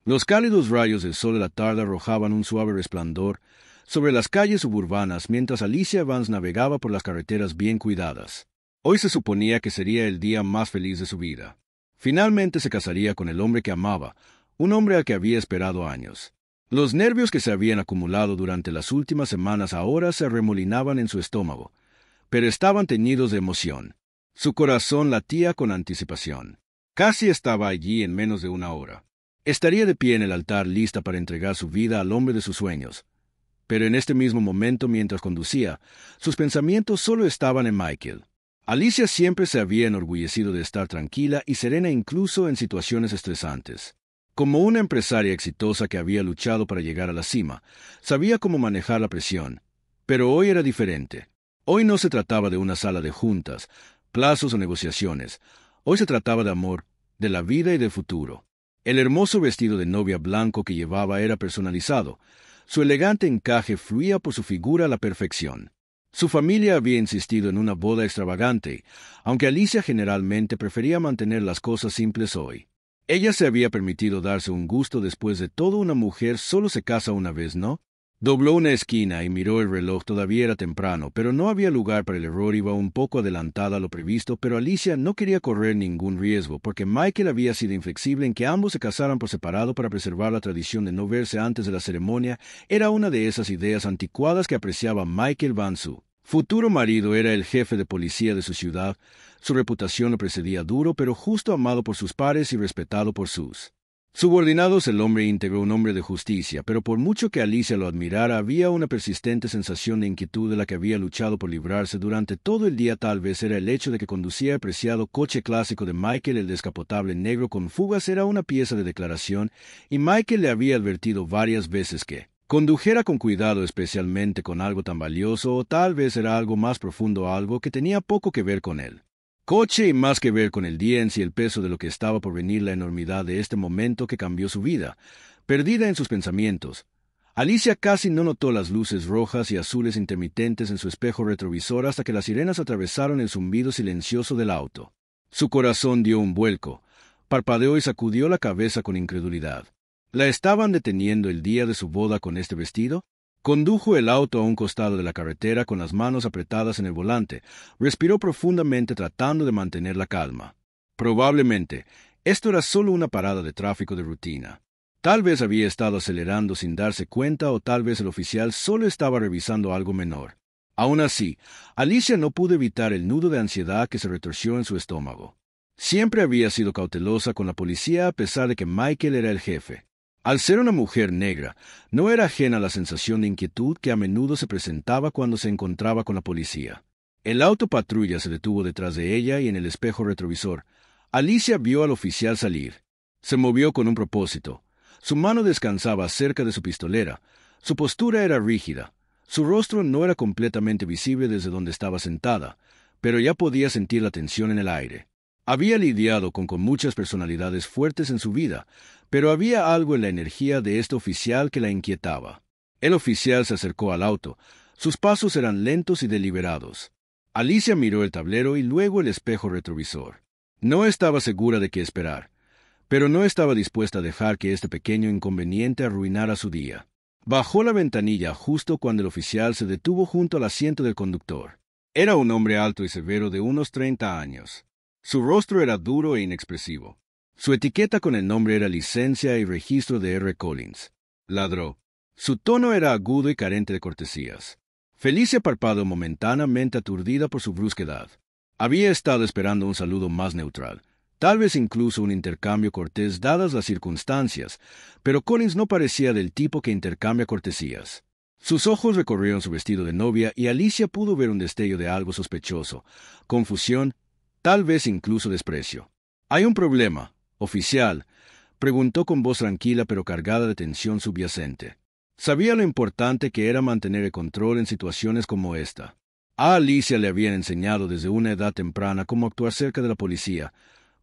Los cálidos rayos del sol de la tarde arrojaban un suave resplandor sobre las calles suburbanas mientras Alicia Vance navegaba por las carreteras bien cuidadas. Hoy se suponía que sería el día más feliz de su vida. Finalmente se casaría con el hombre que amaba, un hombre al que había esperado años. Los nervios que se habían acumulado durante las últimas semanas ahora se arremolinaban en su estómago, pero estaban teñidos de emoción. Su corazón latía con anticipación. Casi estaba allí en menos de una hora. Estaría de pie en el altar lista para entregar su vida al hombre de sus sueños. Pero en este mismo momento, mientras conducía, sus pensamientos solo estaban en Michael. Alicia siempre se había enorgullecido de estar tranquila y serena incluso en situaciones estresantes. Como una empresaria exitosa que había luchado para llegar a la cima, sabía cómo manejar la presión. Pero hoy era diferente. Hoy no se trataba de una sala de juntas, plazos o negociaciones. Hoy se trataba de amor, de la vida y del futuro. El hermoso vestido de novia blanco que llevaba era personalizado. Su elegante encaje fluía por su figura a la perfección. Su familia había insistido en una boda extravagante, aunque Alicia generalmente prefería mantener las cosas simples hoy. Ella se había permitido darse un gusto después de todo. Una mujer solo se casa una vez, ¿no? Dobló una esquina y miró el reloj. Todavía era temprano, pero no había lugar para el error. Iba un poco adelantada a lo previsto, pero Alicia no quería correr ningún riesgo, porque Michael había sido inflexible en que ambos se casaran por separado para preservar la tradición de no verse antes de la ceremonia. Era una de esas ideas anticuadas que apreciaba Michael Vance. Su futuro marido era el jefe de policía de su ciudad. Su reputación lo precedía duro, pero justo, amado por sus pares y respetado por sus subordinados. El hombre íntegro, un hombre de justicia, pero por mucho que Alicia lo admirara, había una persistente sensación de inquietud de la que había luchado por librarse durante todo el día. Tal vez era el hecho de que conducía el preciado coche clásico de Michael, el descapotable negro con fugas. Era una pieza de declaración, y Michael le había advertido varias veces que condujera con cuidado, especialmente con algo tan valioso, o tal vez era algo más profundo, algo que tenía poco que ver con él. Coche y más que ver con el día en sí, el peso de lo que estaba por venir, la enormidad de este momento que cambió su vida. Perdida en sus pensamientos, Alicia casi no notó las luces rojas y azules intermitentes en su espejo retrovisor hasta que las sirenas atravesaron el zumbido silencioso del auto. Su corazón dio un vuelco, parpadeó y sacudió la cabeza con incredulidad. ¿La estaban deteniendo el día de su boda con este vestido? Condujo el auto a un costado de la carretera con las manos apretadas en el volante. Respiró profundamente tratando de mantener la calma. Probablemente, esto era solo una parada de tráfico de rutina. Tal vez había estado acelerando sin darse cuenta, o tal vez el oficial solo estaba revisando algo menor. Aún así, Alicia no pudo evitar el nudo de ansiedad que se retorció en su estómago. Siempre había sido cautelosa con la policía a pesar de que Michael era el jefe. Al ser una mujer negra, no era ajena a la sensación de inquietud que a menudo se presentaba cuando se encontraba con la policía. El auto patrulla se detuvo detrás de ella y en el espejo retrovisor, Alicia vio al oficial salir. Se movió con un propósito. Su mano descansaba cerca de su pistolera. Su postura era rígida. Su rostro no era completamente visible desde donde estaba sentada, pero ya podía sentir la tensión en el aire. Había lidiado con muchas personalidades fuertes en su vida, pero había algo en la energía de este oficial que la inquietaba. El oficial se acercó al auto. Sus pasos eran lentos y deliberados. Alicia miró el tablero y luego el espejo retrovisor. No estaba segura de qué esperar, pero no estaba dispuesta a dejar que este pequeño inconveniente arruinara su día. Bajó la ventanilla justo cuando el oficial se detuvo junto al asiento del conductor. Era un hombre alto y severo de unos 30 años. Su rostro era duro e inexpresivo. Su etiqueta con el nombre era licencia y registro de R. Collins. Ladró. Su tono era agudo y carente de cortesías. Felicia parpadeó momentáneamente, aturdida por su brusquedad. Había estado esperando un saludo más neutral, tal vez incluso un intercambio cortés dadas las circunstancias, pero Collins no parecía del tipo que intercambia cortesías. Sus ojos recorrieron su vestido de novia y Alicia pudo ver un destello de algo sospechoso, confusión, tal vez incluso desprecio. «¿Hay un problema, oficial?», preguntó con voz tranquila pero cargada de tensión subyacente. Sabía lo importante que era mantener el control en situaciones como esta. A Alicia le habían enseñado desde una edad temprana cómo actuar cerca de la policía,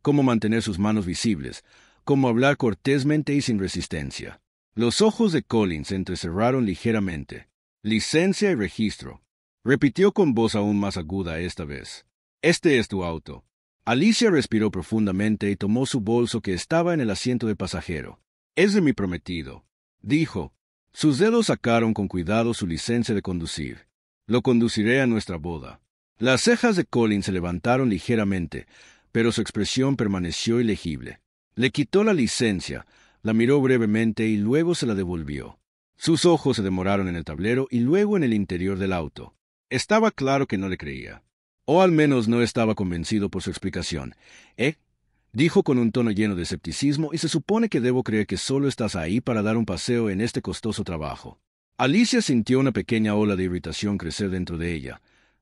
cómo mantener sus manos visibles, cómo hablar cortésmente y sin resistencia. Los ojos de Collins se entrecerraron ligeramente. «Licencia y registro», repitió con voz aún más aguda esta vez. «Este es tu auto». Alicia respiró profundamente y tomó su bolso que estaba en el asiento del pasajero. Es de mi prometido, dijo. Sus dedos sacaron con cuidado su licencia de conducir. Lo conduciré a nuestra boda. Las cejas de Collins se levantaron ligeramente, pero su expresión permaneció ilegible. Le quitó la licencia, la miró brevemente y luego se la devolvió. Sus ojos se demoraron en el tablero y luego en el interior del auto. Estaba claro que no le creía. O al menos no estaba convencido por su explicación. Dijo con un tono lleno de escepticismo, y se supone que debo creer que solo estás ahí para dar un paseo en este costoso trabajo. Alicia sintió una pequeña ola de irritación crecer dentro de ella,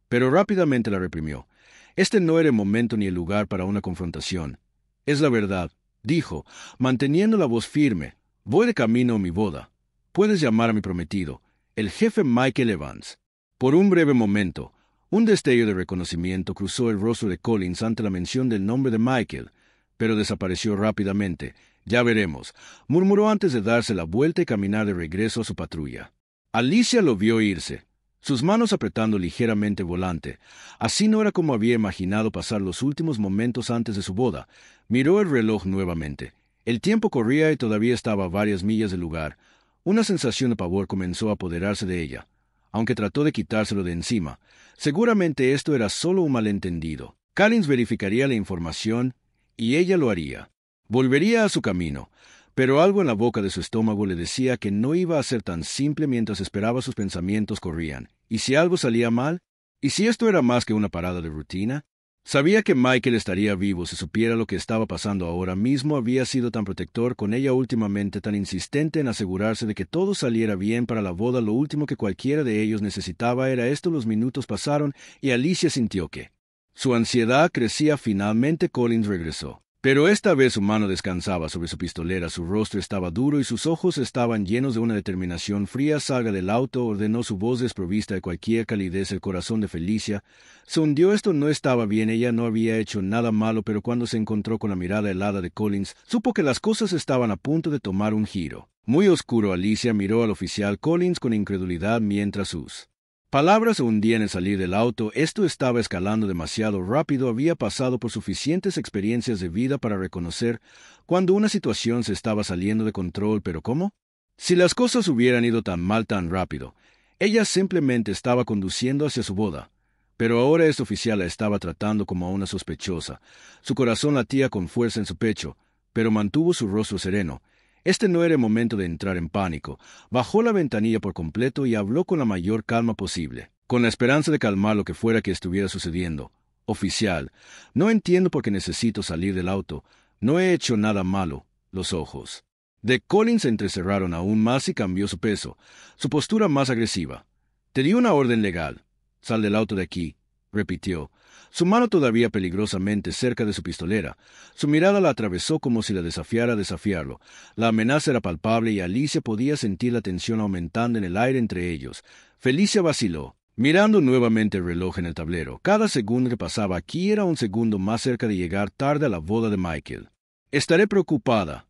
pero rápidamente la reprimió. Este no era el momento ni el lugar para una confrontación. Es la verdad, dijo, manteniendo la voz firme. Voy de camino a mi boda. Puedes llamar a mi prometido, el jefe Michael Evans. Por un breve momento, un destello de reconocimiento cruzó el rostro de Collins ante la mención del nombre de Michael, pero desapareció rápidamente. Ya veremos, murmuró antes de darse la vuelta y caminar de regreso a su patrulla. Alicia lo vio irse, sus manos apretando ligeramente el volante. Así no era como había imaginado pasar los últimos momentos antes de su boda. Miró el reloj nuevamente. El tiempo corría y todavía estaba a varias millas del lugar. Una sensación de pavor comenzó a apoderarse de ella, aunque trató de quitárselo de encima. Seguramente esto era solo un malentendido. Collins verificaría la información y ella lo haría. Volvería a su camino, pero algo en la boca de su estómago le decía que no iba a ser tan simple mientras esperaba. Sus pensamientos corrían. ¿Y si algo salía mal? ¿Y si esto era más que una parada de rutina? Sabía que Michael estaría vivo si supiera lo que estaba pasando ahora mismo. Había sido tan protector con ella últimamente, tan insistente en asegurarse de que todo saliera bien para la boda. Lo último que cualquiera de ellos necesitaba era esto. Los minutos pasaron y Alicia sintió que su ansiedad crecía. Finalmente Collins regresó. Pero esta vez su mano descansaba sobre su pistolera, su rostro estaba duro y sus ojos estaban llenos de una determinación fría. Salga del auto, ordenó su voz desprovista de cualquier calidez. El corazón de Felicia se hundió. Esto no estaba bien. Ella no había hecho nada malo, pero cuando se encontró con la mirada helada de Collins, supo que las cosas estaban a punto de tomar un giro muy oscuro. Alicia miró al oficial Collins con incredulidad mientras sus palabras se hundían en salir del auto. Esto estaba escalando demasiado rápido. Había pasado por suficientes experiencias de vida para reconocer cuando una situación se estaba saliendo de control. ¿Pero cómo? Si las cosas hubieran ido tan mal tan rápido, ella simplemente estaba conduciendo hacia su boda. Pero ahora este oficial la estaba tratando como a una sospechosa. Su corazón latía con fuerza en su pecho, pero mantuvo su rostro sereno. Este no era el momento de entrar en pánico. Bajó la ventanilla por completo y habló con la mayor calma posible, con la esperanza de calmar lo que fuera que estuviera sucediendo. Oficial, no entiendo por qué necesito salir del auto. No he hecho nada malo. Los ojos de Collins se entrecerraron aún más y cambió su peso, su postura más agresiva. Te di una orden legal. Sal del auto de aquí, repitió, su mano todavía peligrosamente cerca de su pistolera. Su mirada la atravesó como si la desafiara a desafiarlo. La amenaza era palpable y Alicia podía sentir la tensión aumentando en el aire entre ellos. Felicia vaciló, mirando nuevamente el reloj en el tablero. Cada segundo que pasaba aquí era un segundo más cerca de llegar tarde a la boda de Michael. Estaré preocupada,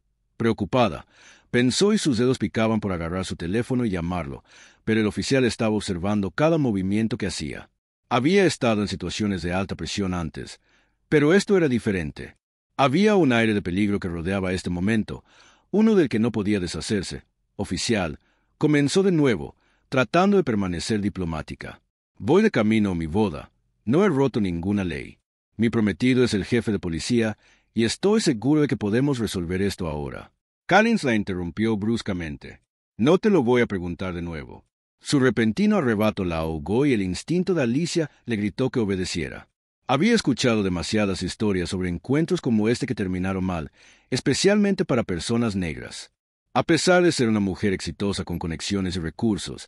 pensó, y sus dedos picaban por agarrar su teléfono y llamarlo, pero el oficial estaba observando cada movimiento que hacía. Había estado en situaciones de alta presión antes, pero esto era diferente. Había un aire de peligro que rodeaba este momento, uno del que no podía deshacerse. Oficial, comenzó de nuevo, tratando de permanecer diplomática. Voy de camino a mi boda. No he roto ninguna ley. Mi prometido es el jefe de policía, y estoy seguro de que podemos resolver esto ahora. Collins la interrumpió bruscamente. No te lo voy a preguntar de nuevo. Su repentino arrebato la ahogó y el instinto de Alicia le gritó que obedeciera. Había escuchado demasiadas historias sobre encuentros como este que terminaron mal, especialmente para personas negras. A pesar de ser una mujer exitosa con conexiones y recursos,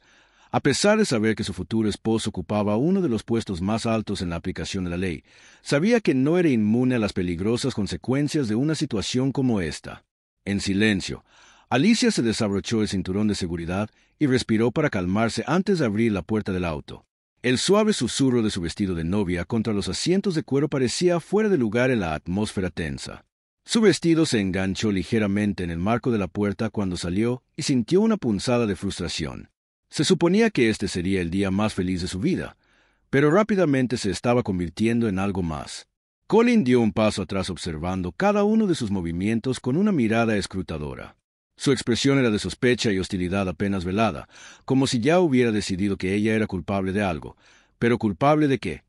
a pesar de saber que su futuro esposo ocupaba uno de los puestos más altos en la aplicación de la ley, sabía que no era inmune a las peligrosas consecuencias de una situación como esta. En silencio, Alicia se desabrochó el cinturón de seguridad y respiró para calmarse antes de abrir la puerta del auto. El suave susurro de su vestido de novia contra los asientos de cuero parecía fuera de lugar en la atmósfera tensa. Su vestido se enganchó ligeramente en el marco de la puerta cuando salió y sintió una punzada de frustración. Se suponía que este sería el día más feliz de su vida, pero rápidamente se estaba convirtiendo en algo más. Colin dio un paso atrás observando cada uno de sus movimientos con una mirada escrutadora. Su expresión era de sospecha y hostilidad apenas velada, como si ya hubiera decidido que ella era culpable de algo. ¿Pero culpable de qué?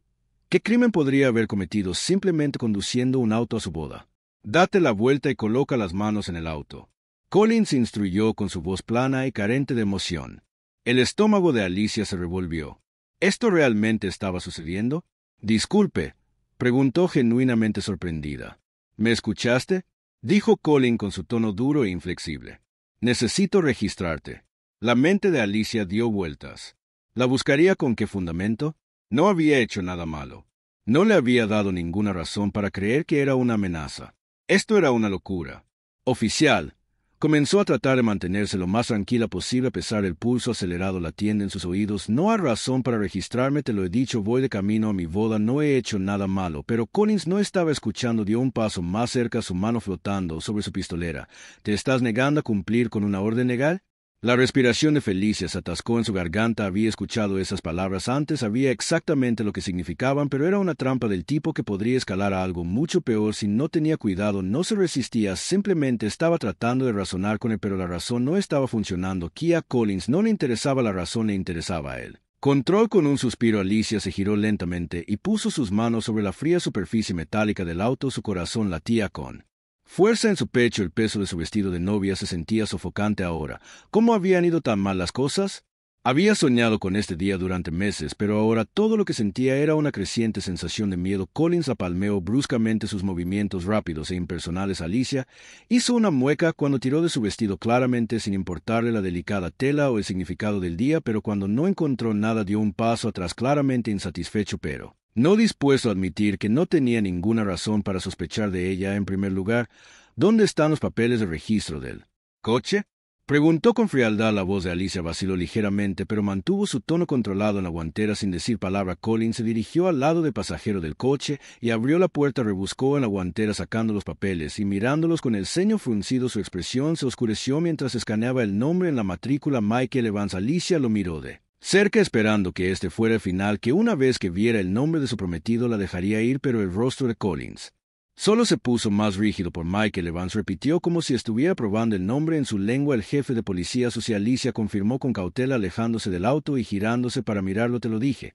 ¿Qué crimen podría haber cometido simplemente conduciendo un auto a su boda? Date la vuelta y coloca las manos en el auto. Collins instruyó con su voz plana y carente de emoción. El estómago de Alicia se revolvió. ¿Esto realmente estaba sucediendo? Disculpe, preguntó genuinamente sorprendida. ¿Me escuchaste? Dijo Collins con su tono duro e inflexible. Necesito registrarte. La mente de Alicia dio vueltas. ¿La buscaría con qué fundamento? No había hecho nada malo. No le había dado ninguna razón para creer que era una amenaza. Esto era una locura. Oficial. Comenzó a tratar de mantenerse lo más tranquila posible a pesar del pulso acelerado latiendo en sus oídos. No hay razón para registrarme, te lo he dicho, voy de camino a mi boda, no he hecho nada malo. Pero Collins no estaba escuchando, dio un paso más cerca, su mano flotando sobre su pistolera. ¿Te estás negando a cumplir con una orden legal? La respiración de Felicia se atascó en su garganta. Había escuchado esas palabras antes, sabía exactamente lo que significaban, pero era una trampa del tipo que podría escalar a algo mucho peor si no tenía cuidado. No se resistía, simplemente estaba tratando de razonar con él, pero la razón no estaba funcionando. A Collins no le interesaba la razón, le interesaba a él. Control. Con un suspiro, Alicia se giró lentamente y puso sus manos sobre la fría superficie metálica del auto. Su corazón latía con fuerza en su pecho, el peso de su vestido de novia se sentía sofocante ahora. ¿Cómo habían ido tan mal las cosas? Había soñado con este día durante meses, pero ahora todo lo que sentía era una creciente sensación de miedo. Collins apalmeó bruscamente sus movimientos rápidos e impersonales. Alicia hizo una mueca cuando tiró de su vestido, claramente sin importarle la delicada tela o el significado del día, pero cuando no encontró nada dio un paso atrás, claramente insatisfecho, pero no dispuesto a admitir que no tenía ninguna razón para sospechar de ella. En primer lugar, ¿dónde están los papeles de registro del coche? Preguntó con frialdad. La voz de Alicia vaciló ligeramente, pero mantuvo su tono controlado en la guantera sin decir palabra. Collins se dirigió al lado del pasajero del coche y abrió la puerta. Rebuscó en la guantera sacando los papeles y mirándolos con el ceño fruncido. Su expresión se oscureció mientras escaneaba el nombre en la matrícula: Michael Evans. Alicia lo miró de cerca esperando que este fuera el final, que una vez que viera el nombre de su prometido la dejaría ir, pero el rostro de Collins solo se puso más rígido. Por Michael Evans, repitió como si estuviera probando el nombre en su lengua. El jefe de policía social. Alicia confirmó con cautela, alejándose del auto y girándose para mirarlo. Te lo dije.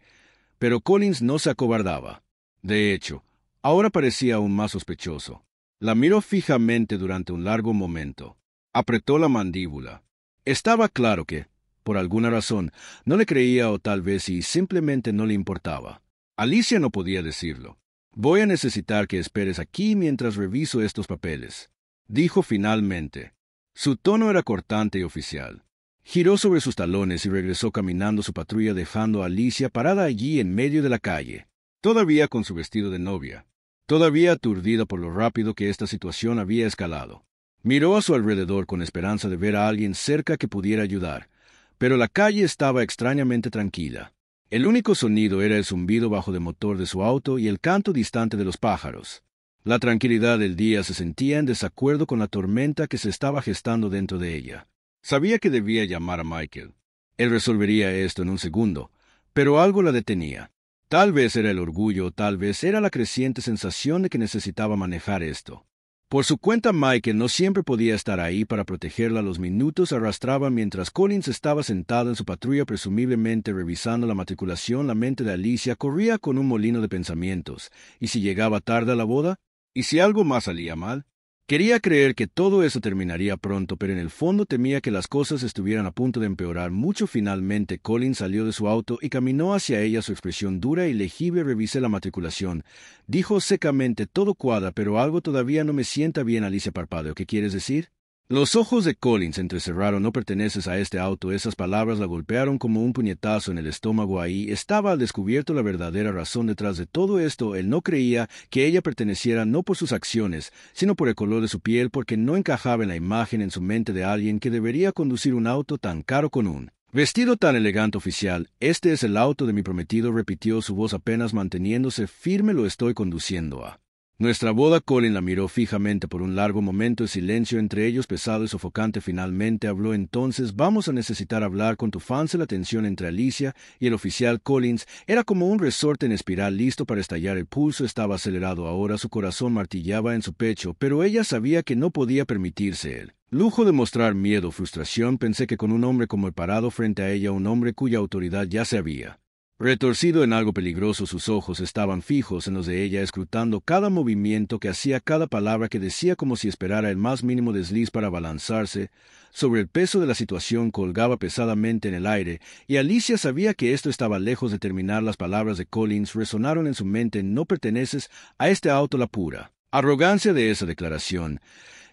Pero Collins no se acobardaba. De hecho, ahora parecía aún más sospechoso. La miró fijamente durante un largo momento. Apretó la mandíbula. Estaba claro que, por alguna razón, no le creía, o tal vez sí, simplemente no le importaba. Alicia no podía decirlo. Voy a necesitar que esperes aquí mientras reviso estos papeles, dijo finalmente. Su tono era cortante y oficial. Giró sobre sus talones y regresó caminando su patrulla, dejando a Alicia parada allí en medio de la calle, todavía con su vestido de novia, todavía aturdida por lo rápido que esta situación había escalado. Miró a su alrededor con esperanza de ver a alguien cerca que pudiera ayudar, pero la calle estaba extrañamente tranquila. El único sonido era el zumbido bajo del motor de su auto y el canto distante de los pájaros. La tranquilidad del día se sentía en desacuerdo con la tormenta que se estaba gestando dentro de ella. Sabía que debía llamar a Michael. Él resolvería esto en un segundo, pero algo la detenía. Tal vez era el orgullo, tal vez era la creciente sensación de que necesitaba manejar esto. Por su cuenta, Michael no siempre podía estar ahí para protegerla. Los minutos arrastraban mientras Collins estaba sentado en su patrulla, presumiblemente revisando la matriculación. La mente de Alicia corría con un molino de pensamientos. ¿Y si llegaba tarde a la boda? ¿Y si algo más salía mal? Quería creer que todo eso terminaría pronto, pero en el fondo temía que las cosas estuvieran a punto de empeorar mucho. Finalmente, Collins salió de su auto y caminó hacia ella, su expresión dura y legible. Revisé la matriculación, dijo secamente. Todo cuadra, pero algo todavía no me sienta bien. Alicia parpadeó. ¿Qué quieres decir? Los ojos de Collins se entrecerraron. No perteneces a este auto. Esas palabras la golpearon como un puñetazo en el estómago. Ahí estaba al descubierto la verdadera razón detrás de todo esto. Él no creía que ella perteneciera, no por sus acciones, sino por el color de su piel, porque no encajaba en la imagen en su mente de alguien que debería conducir un auto tan caro con un vestido tan elegante. Oficial, este es el auto de mi prometido, repitió, su voz apenas manteniéndose firme. Lo estoy conduciendo a nuestra boda. Collins la miró fijamente por un largo momento, el silencio entre ellos pesado y sofocante. Finalmente habló entonces. Vamos a necesitar hablar con tu fans. La tensión entre Alicia y el oficial Collins era como un resorte en espiral listo para estallar. El pulso estaba acelerado ahora, su corazón martillaba en su pecho, pero ella sabía que no podía permitirse el Lujo de mostrar miedo o frustración, pensé que con un hombre como el parado frente a ella, un hombre cuya autoridad ya se había retorcido en algo peligroso, sus ojos estaban fijos en los de ella, escrutando cada movimiento que hacía, cada palabra que decía, como si esperara el más mínimo desliz para abalanzarse. Sobre el peso de la situación colgaba pesadamente en el aire, y Alicia sabía que esto estaba lejos de terminar. Las palabras de Collins resonaron en su mente: no perteneces a este auto. La pura arrogancia de esa declaración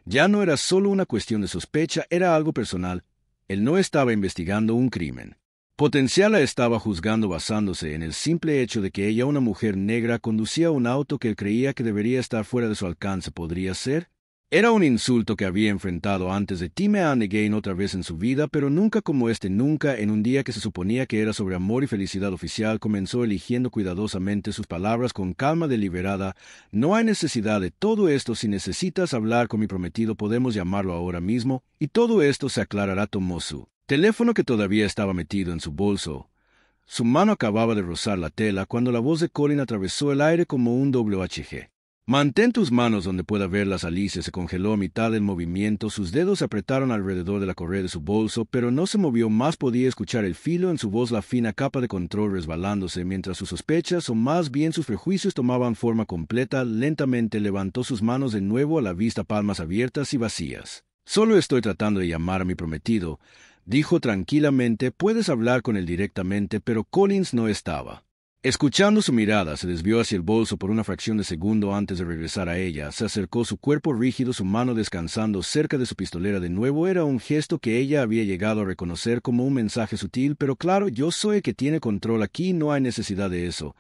ya no era solo una cuestión de sospecha, era algo personal. Él no estaba investigando un crimen potencial, la estaba juzgando basándose en el simple hecho de que ella, una mujer negra, conducía un auto que él creía que debería estar fuera de su alcance. ¿Podría ser? Era un insulto que había enfrentado antes de Time and Again otra vez en su vida, pero nunca como este, nunca. En un día que se suponía que era sobre amor y felicidad oficial, comenzó eligiendo cuidadosamente sus palabras con calma deliberada. No hay necesidad de todo esto. Si necesitas hablar con mi prometido, podemos llamarlo ahora mismo, y todo esto se aclarará. Tomó su teléfono, que todavía estaba metido en su bolso. Su mano acababa de rozar la tela cuando la voz de Colin atravesó el aire como un WHG. Mantén tus manos donde pueda verlas. Alicia se congeló a mitad del movimiento, sus dedos se apretaron alrededor de la correa de su bolso, pero no se movió más. Podía escuchar el filo en su voz, la fina capa de control resbalándose, mientras sus sospechas, o más bien sus prejuicios, tomaban forma completa. Lentamente levantó sus manos de nuevo a la vista, palmas abiertas y vacías. Solo estoy tratando de llamar a mi prometido, dijo tranquilamente. Puedes hablar con él directamente. Pero Collins no estaba escuchando su mirada. Se desvió hacia el bolso por una fracción de segundo antes de regresar a ella. Se acercó, su cuerpo rígido, su mano descansando cerca de su pistolera de nuevo. Era un gesto que ella había llegado a reconocer como un mensaje sutil, pero claro: yo soy el que tiene control aquí, no hay necesidad de eso,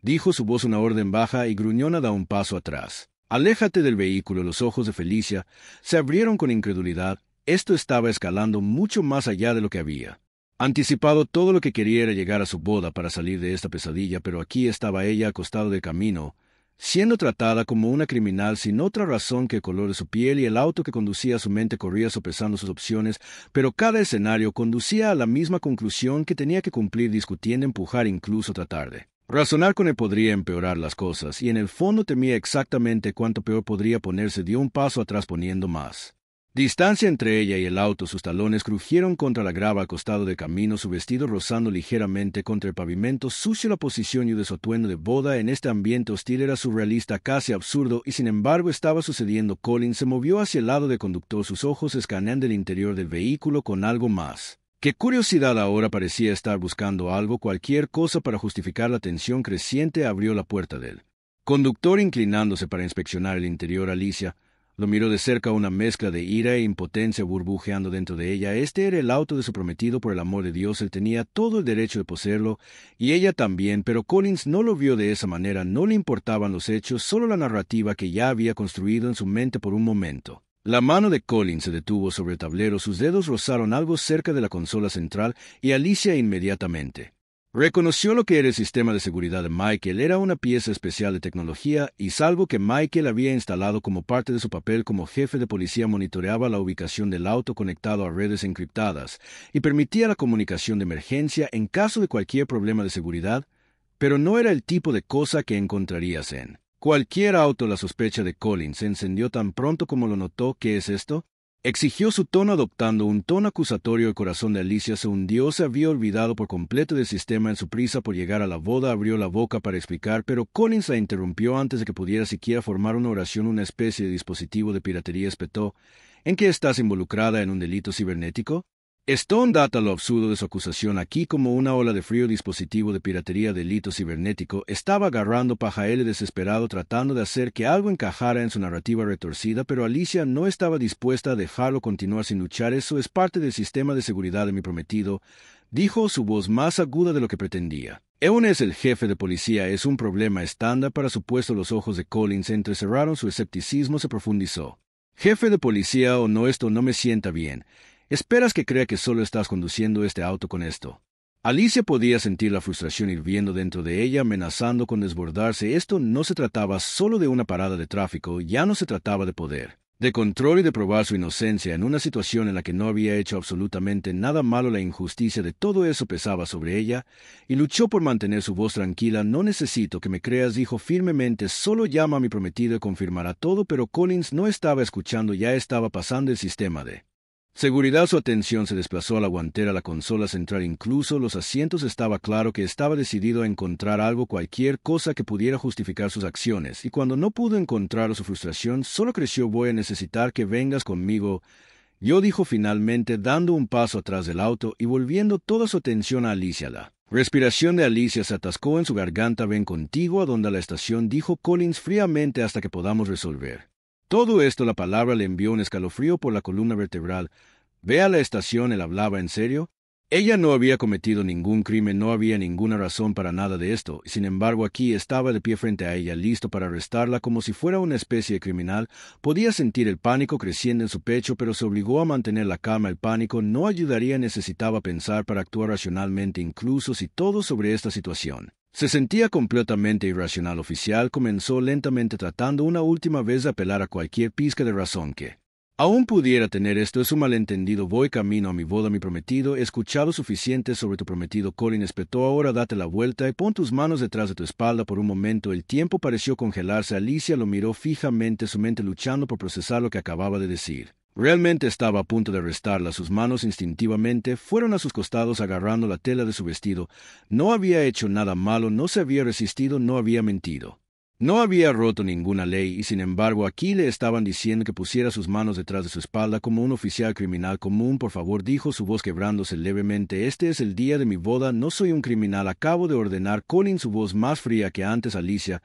dijo, su voz una orden baja y gruñona. Da un paso atrás. Aléjate del vehículo. Los ojos de Felicia se abrieron con incredulidad. Esto estaba escalando mucho más allá de lo que había anticipado. Todo lo que quería era llegar a su boda para salir de esta pesadilla, pero aquí estaba ella, acostada del camino, siendo tratada como una criminal sin otra razón que el color de su piel, y el auto que conducía. Su mente corría sopesando sus opciones, pero cada escenario conducía a la misma conclusión: que tenía que cumplir, discutiendo, empujar, incluso tratar de razonar con él podría empeorar las cosas, y en el fondo temía exactamente cuánto peor podría ponerse. Dio un paso atrás, poniendo más distancia entre ella y el auto. Sus talones crujieron contra la grava al costado del camino, su vestido rozando ligeramente contra el pavimento sucio. La posición y de su atuendo de boda en este ambiente hostil era surrealista, casi absurdo, y sin embargo estaba sucediendo. Colin se movió hacia el lado del conductor, sus ojos escaneando el interior del vehículo con algo más que curiosidad. Ahora parecía estar buscando algo, cualquier cosa para justificar la tensión creciente. Abrió la puerta del conductor, inclinándose para inspeccionar el interior. Alicia lo miró de cerca, una mezcla de ira e impotencia burbujeando dentro de ella. Este era el auto de su prometido. Por el amor de Dios, él tenía todo el derecho de poseerlo, y ella también, pero Collins no lo vio de esa manera. No le importaban los hechos, solo la narrativa que ya había construido en su mente. Por un momento, la mano de Collins se detuvo sobre el tablero, sus dedos rozaron algo cerca de la consola central, y Alicia inmediatamente reconoció lo que era el sistema de seguridad de Michael. Era una pieza especial de tecnología, y salvo que Michael había instalado como parte de su papel como jefe de policía, monitoreaba la ubicación del auto conectado a redes encriptadas y permitía la comunicación de emergencia en caso de cualquier problema de seguridad, pero no era el tipo de cosa que encontrarías en cualquier auto. La sospecha de Collins se encendió tan pronto como lo notó. ¿Qué es esto?, exigió, su tono adoptando un tono acusatorio. El corazón de Alicia se hundió. Se había olvidado por completo del sistema en su prisa por llegar a la boda. Abrió la boca para explicar, pero Collins la interrumpió antes de que pudiera siquiera formar una oración. Una especie de dispositivo de piratería, espetó. ¿En qué estás involucrada? ¿En un delito cibernético? Stone data lo absurdo de su acusación aquí como una ola de frío. Dispositivo de piratería, delito cibernético. Estaba agarrando paja él, desesperado, tratando de hacer que algo encajara en su narrativa retorcida, pero Alicia no estaba dispuesta a dejarlo continuar sin luchar. Eso es parte del sistema de seguridad de mi prometido, dijo, su voz más aguda de lo que pretendía. Ewan es el jefe de policía, es un problema estándar para su puesto. Los ojos de Collins se entrecerraron, su escepticismo se profundizó. Jefe de policía o no, esto no me sienta bien. ¿Esperas que crea que solo estás conduciendo este auto con esto? Alicia podía sentir la frustración hirviendo dentro de ella, amenazando con desbordarse. Esto no se trataba solo de una parada de tráfico, ya no se trataba de poder de control y de probar su inocencia en una situación en la que no había hecho absolutamente nada malo. La injusticia de todo eso pesaba sobre ella, y luchó por mantener su voz tranquila. No necesito que me creas, dijo firmemente, solo llama a mi prometido y confirmará todo. Pero Collins no estaba escuchando, ya estaba pasando el sistema de seguridad. Su atención se desplazó a la guantera, la consola central, incluso los asientos. Estaba claro que estaba decidido a encontrar algo, cualquier cosa que pudiera justificar sus acciones, y cuando no pudo encontrarlo, su frustración solo creció. Voy a necesitar que vengas conmigo, yo, dijo finalmente, dando un paso atrás del auto y volviendo toda su atención a Alicia. La respiración de Alicia se atascó en su garganta. Ven contigo a donde la estación, dijo Collins fríamente, hasta que podamos resolver todo esto. La palabra le envió un escalofrío por la columna vertebral. Ve a la estación. ¿Él hablaba en serio? Ella no había cometido ningún crimen, no había ninguna razón para nada de esto, y sin embargo aquí estaba de pie frente a ella, listo para arrestarla como si fuera una especie de criminal. Podía sentir el pánico creciendo en su pecho, pero se obligó a mantener la calma. El pánico no ayudaría, necesitaba pensar para actuar racionalmente, incluso si todo sobre esta situación se sentía completamente irracional. Oficial, comenzó lentamente, tratando una última vez de apelar a cualquier pizca de razón que aún pudiera tener. Esto es un malentendido. Voy camino a mi boda, mi prometido. He escuchado suficiente sobre tu prometido. Collins espetó. Ahora date la vuelta y pon tus manos detrás de tu espalda. Por un momento el tiempo pareció congelarse. Alicia lo miró fijamente, su mente luchando por procesar lo que acababa de decir. Realmente estaba a punto de arrestarla. Sus manos instintivamente fueron a sus costados, agarrando la tela de su vestido. No había hecho nada malo, no se había resistido, no había mentido. No había roto ninguna ley, y sin embargo aquí le estaban diciendo que pusiera sus manos detrás de su espalda como un oficial criminal común. Por favor, dijo, su voz quebrándose levemente, este es el día de mi boda, no soy un criminal, acabo de ordenar. Collins, su voz más fría que antes. Alicia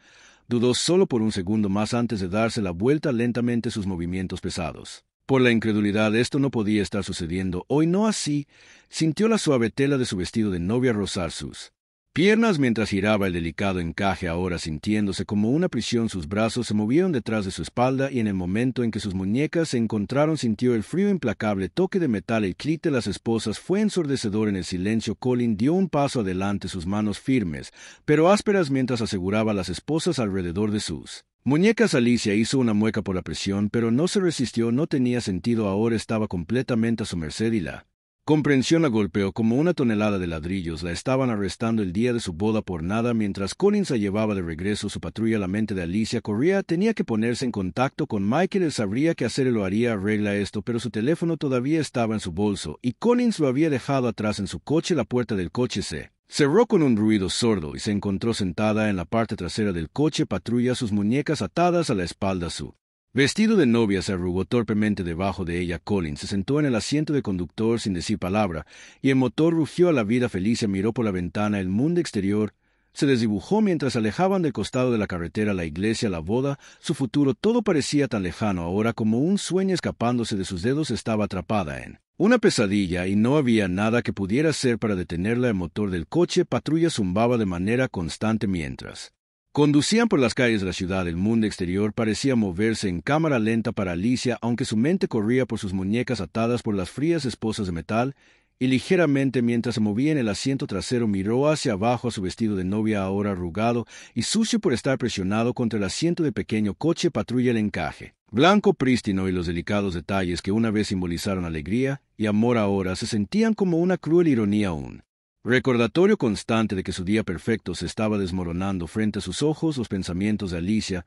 dudó solo por un segundo más antes de darse la vuelta lentamente, sus movimientos pesados por la incredulidad. Esto no podía estar sucediendo hoy, no así. Sintió la suave tela de su vestido de novia rozar sus piernas mientras giraba el delicado encaje, ahora sintiéndose como una prisión. Sus brazos se movieron detrás de su espalda, y en el momento en que sus muñecas se encontraron sintió el frío implacable toque de metal. El clic de las esposas fue ensordecedor en el silencio. Collins dio un paso adelante, sus manos firmes pero ásperas, mientras aseguraba a las esposas alrededor de sus muñecas. Alicia hizo una mueca por la presión, pero no se resistió. No tenía sentido, ahora estaba completamente a su merced, y la comprensión la golpeó como una tonelada de ladrillos. La estaban arrestando el día de su boda por nada. Mientras Collins la llevaba de regreso a su patrulla, la mente de Alicia corría. Tenía que ponerse en contacto con Michael. Él sabría qué hacer, él lo haría. Arregla esto, pero su teléfono todavía estaba en su bolso, y Collins lo había dejado atrás en su coche. La puerta del coche se cerró con un ruido sordo y se encontró sentada en la parte trasera del coche patrulla, sus muñecas atadas a la espalda. Su vestido de novia se arrugó torpemente debajo de ella. Collins se sentó en el asiento de conductor sin decir palabra, y el motor rugió a la vida. Felicia miró por la ventana. El mundo exterior se desdibujó mientras se alejaban del costado de la carretera. La iglesia, la boda, su futuro, todo parecía tan lejano ahora, como un sueño escapándose de sus dedos. Estaba atrapada en una pesadilla y no había nada que pudiera hacer para detenerla. El motor del coche patrulla zumbaba de manera constante mientras conducían por las calles de la ciudad. El mundo exterior parecía moverse en cámara lenta para Alicia, aunque su mente corría por sus muñecas atadas por las frías esposas de metal, y ligeramente mientras se movía en el asiento trasero miró hacia abajo a su vestido de novia, ahora arrugado y sucio por estar presionado contra el asiento del pequeño coche patrulla. El encaje blanco prístino y los delicados detalles que una vez simbolizaron alegría y amor ahora se sentían como una cruel ironía, un recordatorio constante de que su día perfecto se estaba desmoronando frente a sus ojos. Los pensamientos de Alicia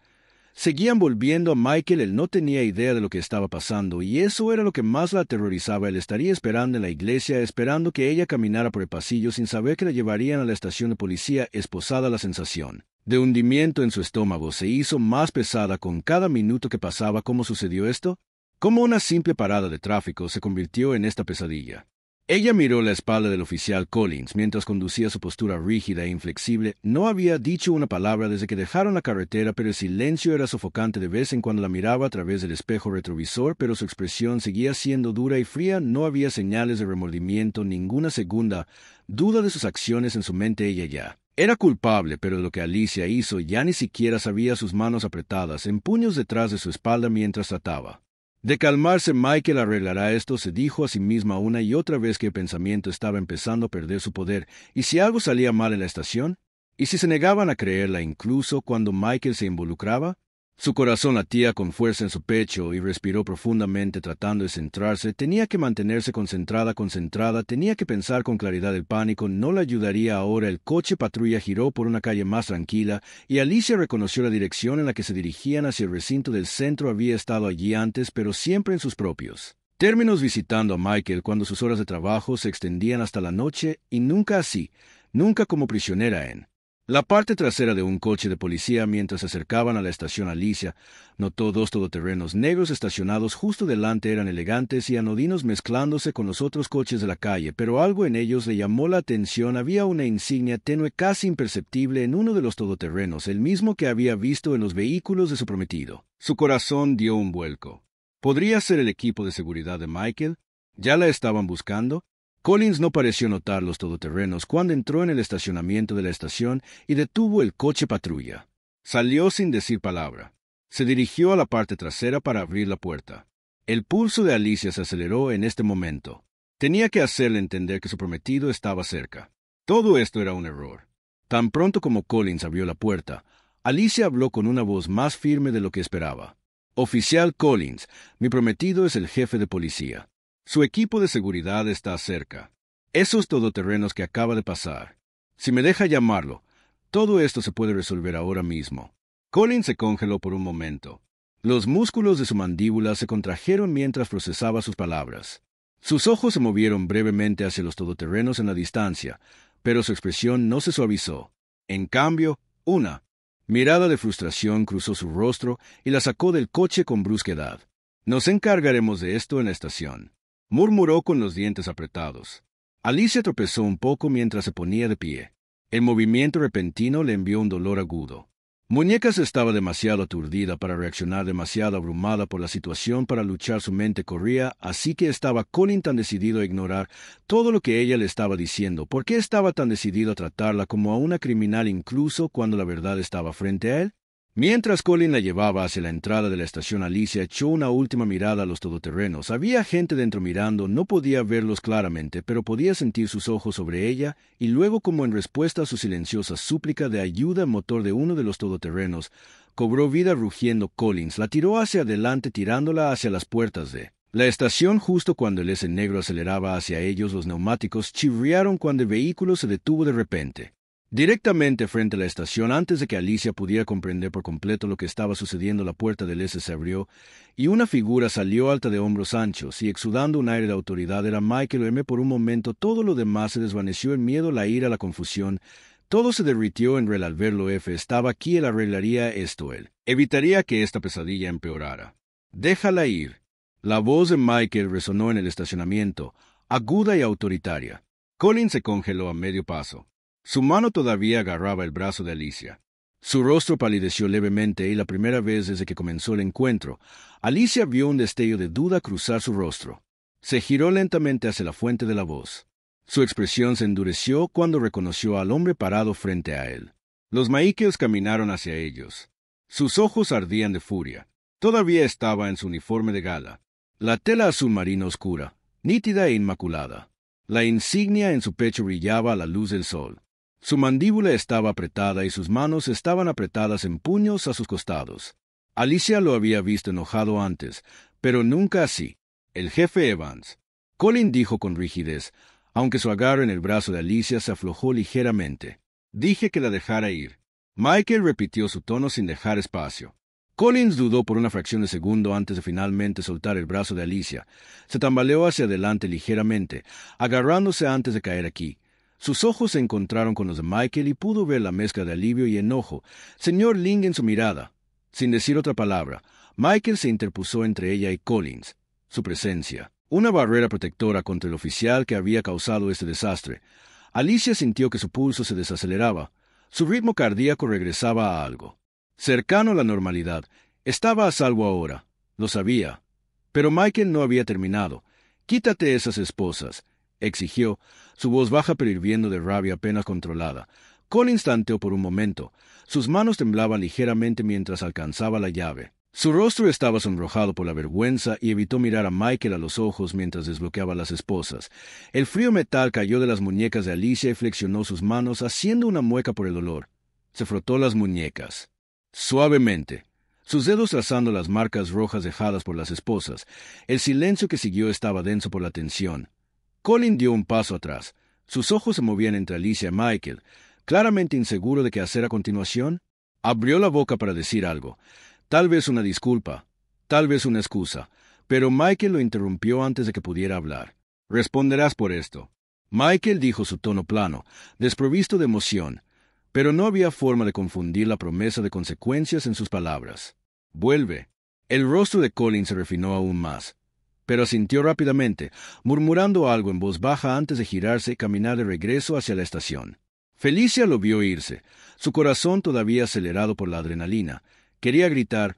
seguían volviendo a Michael. Él no tenía idea de lo que estaba pasando, y eso era lo que más la aterrorizaba. Él estaría esperando en la iglesia, esperando que ella caminara por el pasillo sin saber que la llevarían a la estación de policía. Esposada, la sensación de hundimiento en su estómago se hizo más pesada con cada minuto que pasaba. ¿Cómo sucedió esto? Como una simple parada de tráfico se convirtió en esta pesadilla. Ella miró la espalda del oficial Collins mientras conducía, su postura rígida e inflexible. No había dicho una palabra desde que dejaron la carretera, pero el silencio era sofocante. De vez en cuando la miraba a través del espejo retrovisor, pero su expresión seguía siendo dura y fría. No había señales de remordimiento, ninguna segunda duda de sus acciones en su mente. Ella ya era culpable, pero de lo que Alicia hizo ya ni siquiera sabía. Sus manos apretadas en puños detrás de su espalda mientras trataba de calmarse. Michael arreglará esto, se dijo a sí misma una y otra vez, que el pensamiento estaba empezando a perder su poder. ¿Y si algo salía mal en la estación? ¿Y si se negaban a creerla incluso cuando Michael se involucraba? Su corazón latía con fuerza en su pecho y respiró profundamente tratando de centrarse. Tenía que mantenerse concentrada, tenía que pensar con claridad. El pánico no la ayudaría ahora. El coche patrulla giró por una calle más tranquila y Alicia reconoció la dirección en la que se dirigían hacia el recinto del centro. Había estado allí antes, pero siempre en sus propios términos, visitando a Michael cuando sus horas de trabajo se extendían hasta la noche, y nunca así, nunca como prisionera en la parte trasera de un coche de policía. Mientras se acercaban a la estación, Alicia notó dos todoterrenos negros estacionados justo delante. Eran elegantes y anodinos mezclándose con los otros coches de la calle, pero algo en ellos le llamó la atención. Había una insignia tenue, casi imperceptible, en uno de los todoterrenos, el mismo que había visto en los vehículos de su prometido. Su corazón dio un vuelco. ¿Podría ser el equipo de seguridad de Michael? ¿Ya la estaban buscando? Collins no pareció notar los todoterrenos cuando entró en el estacionamiento de la estación y detuvo el coche patrulla. Salió sin decir palabra. Se dirigió a la parte trasera para abrir la puerta. El pulso de Alicia se aceleró en este momento. Tenía que hacerle entender que su prometido estaba cerca. Todo esto era un error. Tan pronto como Collins abrió la puerta, Alicia habló con una voz más firme de lo que esperaba. «Oficial Collins, mi prometido es el jefe de policía. Su equipo de seguridad está cerca. Esos todoterrenos que acaba de pasar. Si me deja llamarlo, todo esto se puede resolver ahora mismo». Collins se congeló por un momento. Los músculos de su mandíbula se contrajeron mientras procesaba sus palabras. Sus ojos se movieron brevemente hacia los todoterrenos en la distancia, pero su expresión no se suavizó. En cambio, una mirada de frustración cruzó su rostro y la sacó del coche con brusquedad. «Nos encargaremos de esto en la estación», murmuró con los dientes apretados. Alicia tropezó un poco mientras se ponía de pie. El movimiento repentino le envió un dolor agudo. Muñecas estaba demasiado aturdida para reaccionar, demasiado abrumada por la situación para luchar. Su mente corría, así que estaba Colin tan decidido a ignorar todo lo que ella le estaba diciendo. ¿Por qué estaba tan decidido a tratarla como a una criminal incluso cuando la verdad estaba frente a él? Mientras Colin la llevaba hacia la entrada de la estación, Alicia echó una última mirada a los todoterrenos. Había gente dentro mirando, no podía verlos claramente, pero podía sentir sus ojos sobre ella, y luego, como en respuesta a su silenciosa súplica de ayuda, el motor de uno de los todoterrenos cobró vida rugiendo. Collins la tiró hacia adelante, tirándola hacia las puertas de la estación. Justo cuando el S negro aceleraba hacia ellos, los neumáticos chirriaron cuando el vehículo se detuvo de repente directamente frente a la estación. Antes de que Alicia pudiera comprender por completo lo que estaba sucediendo, la puerta del S se abrió y una figura salió, alta, de hombros anchos y exudando un aire de autoridad. Era Michael M. Por un momento todo lo demás se desvaneció: el miedo, la ira, la confusión. Todo se derritió en Rel al verlo. F estaba aquí, él arreglaría esto, él evitaría que esta pesadilla empeorara. «Déjala ir». La voz de Michael resonó en el estacionamiento, aguda y autoritaria. Colin se congeló a medio paso. Su mano todavía agarraba el brazo de Alicia. Su rostro palideció levemente y, la primera vez desde que comenzó el encuentro, Alicia vio un destello de duda cruzar su rostro. Se giró lentamente hacia la fuente de la voz. Su expresión se endureció cuando reconoció al hombre parado frente a él. Los Michaels caminaron hacia ellos. Sus ojos ardían de furia. Todavía estaba en su uniforme de gala. La tela azul marino oscura, nítida e inmaculada. La insignia en su pecho brillaba a la luz del sol. Su mandíbula estaba apretada y sus manos estaban apretadas en puños a sus costados. Alicia lo había visto enojado antes, pero nunca así. «El jefe Evans», Colin dijo con rigidez, aunque su agarre en el brazo de Alicia se aflojó ligeramente. «Dije que la dejara ir». Michael repitió su tono sin dejar espacio. Collins dudó por una fracción de segundo antes de finalmente soltar el brazo de Alicia. Se tambaleó hacia adelante ligeramente, agarrándose antes de caer aquí. Sus ojos se encontraron con los de Michael y pudo ver la mezcla de alivio y enojo, señor Ling, en su mirada. Sin decir otra palabra, Michael se interpuso entre ella y Collins. Su presencia, una barrera protectora contra el oficial que había causado este desastre. Alicia sintió que su pulso se desaceleraba. Su ritmo cardíaco regresaba a algo cercano a la normalidad. Estaba a salvo ahora, lo sabía. Pero Michael no había terminado. «Quítate esas esposas», exigió, su voz baja pero hirviendo de rabia apenas controlada. Collins tanteó por un momento. Sus manos temblaban ligeramente mientras alcanzaba la llave. Su rostro estaba sonrojado por la vergüenza y evitó mirar a Michael a los ojos mientras desbloqueaba las esposas. El frío metal cayó de las muñecas de Alicia y flexionó sus manos, haciendo una mueca por el dolor. Se frotó las muñecas. Suavemente. sus dedos trazando las marcas rojas dejadas por las esposas. El silencio que siguió estaba denso por la tensión. Colin dio un paso atrás. Sus ojos se movían entre Alicia y Michael, claramente inseguro de qué hacer a continuación. Abrió la boca para decir algo, tal vez una disculpa, tal vez una excusa, pero Michael lo interrumpió antes de que pudiera hablar. «Responderás por esto». Michael dijo su tono plano, desprovisto de emoción, pero no había forma de confundir la promesa de consecuencias en sus palabras. «Vuelve». El rostro de Colin se refinó aún más, pero asintió rápidamente, murmurando algo en voz baja antes de girarse y caminar de regreso hacia la estación. Felicia lo vio irse, su corazón todavía acelerado por la adrenalina. Quería gritar,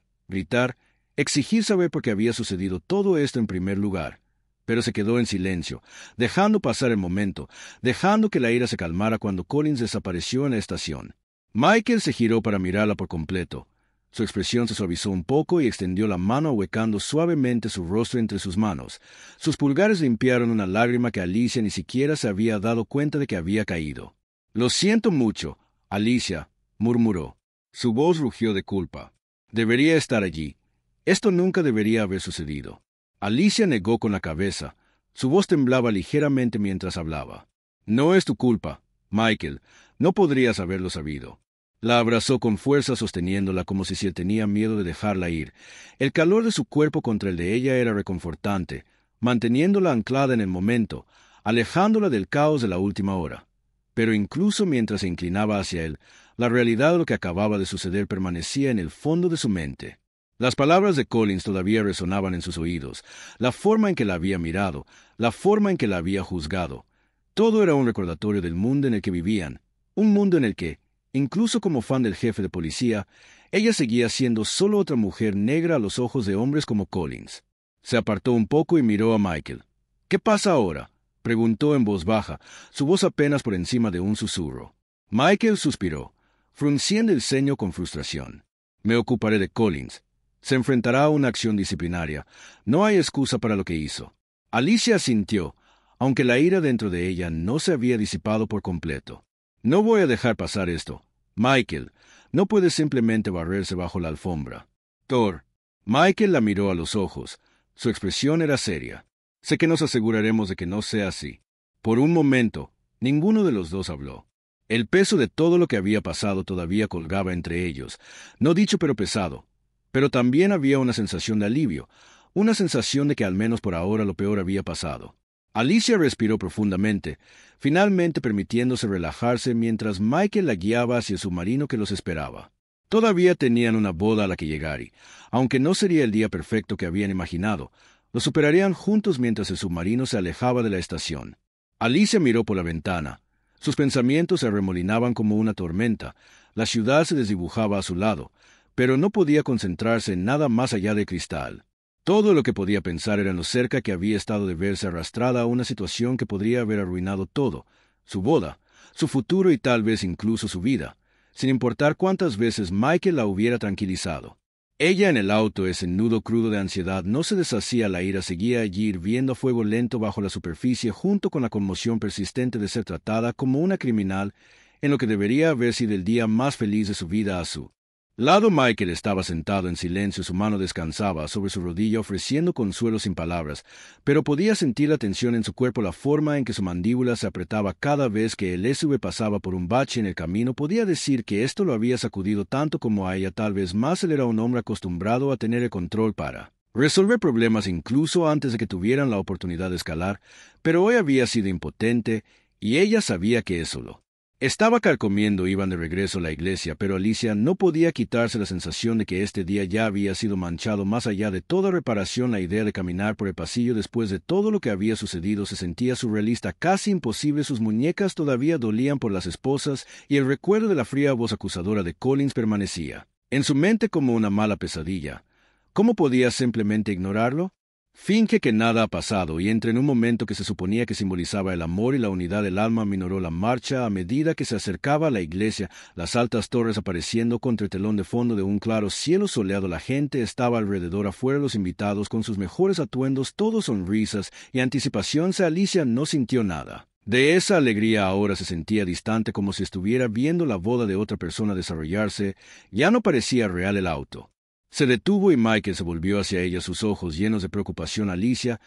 exigir saber por qué había sucedido todo esto en primer lugar. Pero se quedó en silencio, dejando pasar el momento, dejando que la ira se calmara cuando Collins desapareció en la estación. Michael se giró para mirarla por completo. Su expresión se suavizó un poco y extendió la mano ahuecando suavemente su rostro entre sus manos. Sus pulgares limpiaron una lágrima que Alicia ni siquiera se había dado cuenta de que había caído. «Lo siento mucho», Alicia murmuró. Su voz rugió de culpa. «Debería estar allí. Esto nunca debería haber sucedido». Alicia negó con la cabeza. Su voz temblaba ligeramente mientras hablaba. «No es tu culpa, Michael. No podrías haberlo sabido». La abrazó con fuerza sosteniéndola como si tenía miedo de dejarla ir. El calor de su cuerpo contra el de ella era reconfortante, manteniéndola anclada en el momento, alejándola del caos de la última hora. Pero incluso mientras se inclinaba hacia él, la realidad de lo que acababa de suceder permanecía en el fondo de su mente. Las palabras de Collins todavía resonaban en sus oídos, la forma en que la había mirado, la forma en que la había juzgado. Todo era un recordatorio del mundo en el que vivían, un mundo en el que, incluso como fan del jefe de policía, ella seguía siendo solo otra mujer negra a los ojos de hombres como Collins. Se apartó un poco y miró a Michael. «¿Qué pasa ahora?», preguntó en voz baja, su voz apenas por encima de un susurro. Michael suspiró, frunciendo el ceño con frustración. «Me ocuparé de Collins. Se enfrentará a una acción disciplinaria. No hay excusa para lo que hizo». Alicia asintió, aunque la ira dentro de ella no se había disipado por completo. «No voy a dejar pasar esto. Michael, no puede simplemente barrerse bajo la alfombra». «Thor». Michael la miró a los ojos. Su expresión era seria. «Sé que nos aseguraremos de que no sea así». Por un momento, ninguno de los dos habló. El peso de todo lo que había pasado todavía colgaba entre ellos, no dicho pero pesado. Pero también había una sensación de alivio, una sensación de que al menos por ahora lo peor había pasado. Alicia respiró profundamente, finalmente permitiéndose relajarse mientras Michael la guiaba hacia el submarino que los esperaba. Todavía tenían una boda a la que llegar y, aunque no sería el día perfecto que habían imaginado, lo superarían juntos mientras el submarino se alejaba de la estación. Alicia miró por la ventana. Sus pensamientos se arremolinaban como una tormenta. La ciudad se desdibujaba a su lado, pero no podía concentrarse en nada más allá de cristal. Todo lo que podía pensar era en lo cerca que había estado de verse arrastrada a una situación que podría haber arruinado todo, su boda, su futuro y tal vez incluso su vida, sin importar cuántas veces Michael la hubiera tranquilizado. Ella en el auto, ese nudo crudo de ansiedad, no se deshacía, la ira seguía allí hirviendo a fuego lento bajo la superficie junto con la conmoción persistente de ser tratada como una criminal en lo que debería haber sido el día más feliz de su vida a su lado. Michael estaba sentado en silencio, su mano descansaba sobre su rodilla ofreciendo consuelo sin palabras, pero podía sentir la tensión en su cuerpo, la forma en que su mandíbula se apretaba cada vez que el SUV pasaba por un bache en el camino. Podía decir que esto lo había sacudido tanto como a ella, tal vez más. Él era un hombre acostumbrado a tener el control para resolver problemas incluso antes de que tuvieran la oportunidad de escalar, pero hoy había sido impotente y ella sabía que eso lo estaba carcomiendo. Iban de regreso a la iglesia, pero Alicia no podía quitarse la sensación de que este día ya había sido manchado más allá de toda reparación. La idea de caminar por el pasillo después de todo lo que había sucedido se sentía surrealista, casi imposible. Sus muñecas todavía dolían por las esposas y el recuerdo de la fría voz acusadora de Collins permanecía en su mente como una mala pesadilla. ¿Cómo podía simplemente ignorarlo? Finge que nada ha pasado y entra en un momento que se suponía que simbolizaba el amor y la unidad del alma. Minoró la marcha a medida que se acercaba a la iglesia, las altas torres apareciendo contra el telón de fondo de un claro cielo soleado. La gente estaba alrededor, afuera los invitados con sus mejores atuendos, todos sonrisas y anticipación. Alicia no sintió nada de esa alegría. Ahora se sentía distante, como si estuviera viendo la boda de otra persona desarrollarse. Ya no parecía real el auto. Se detuvo y Michael se volvió hacia ella, sus ojos llenos de preocupación. Alicia,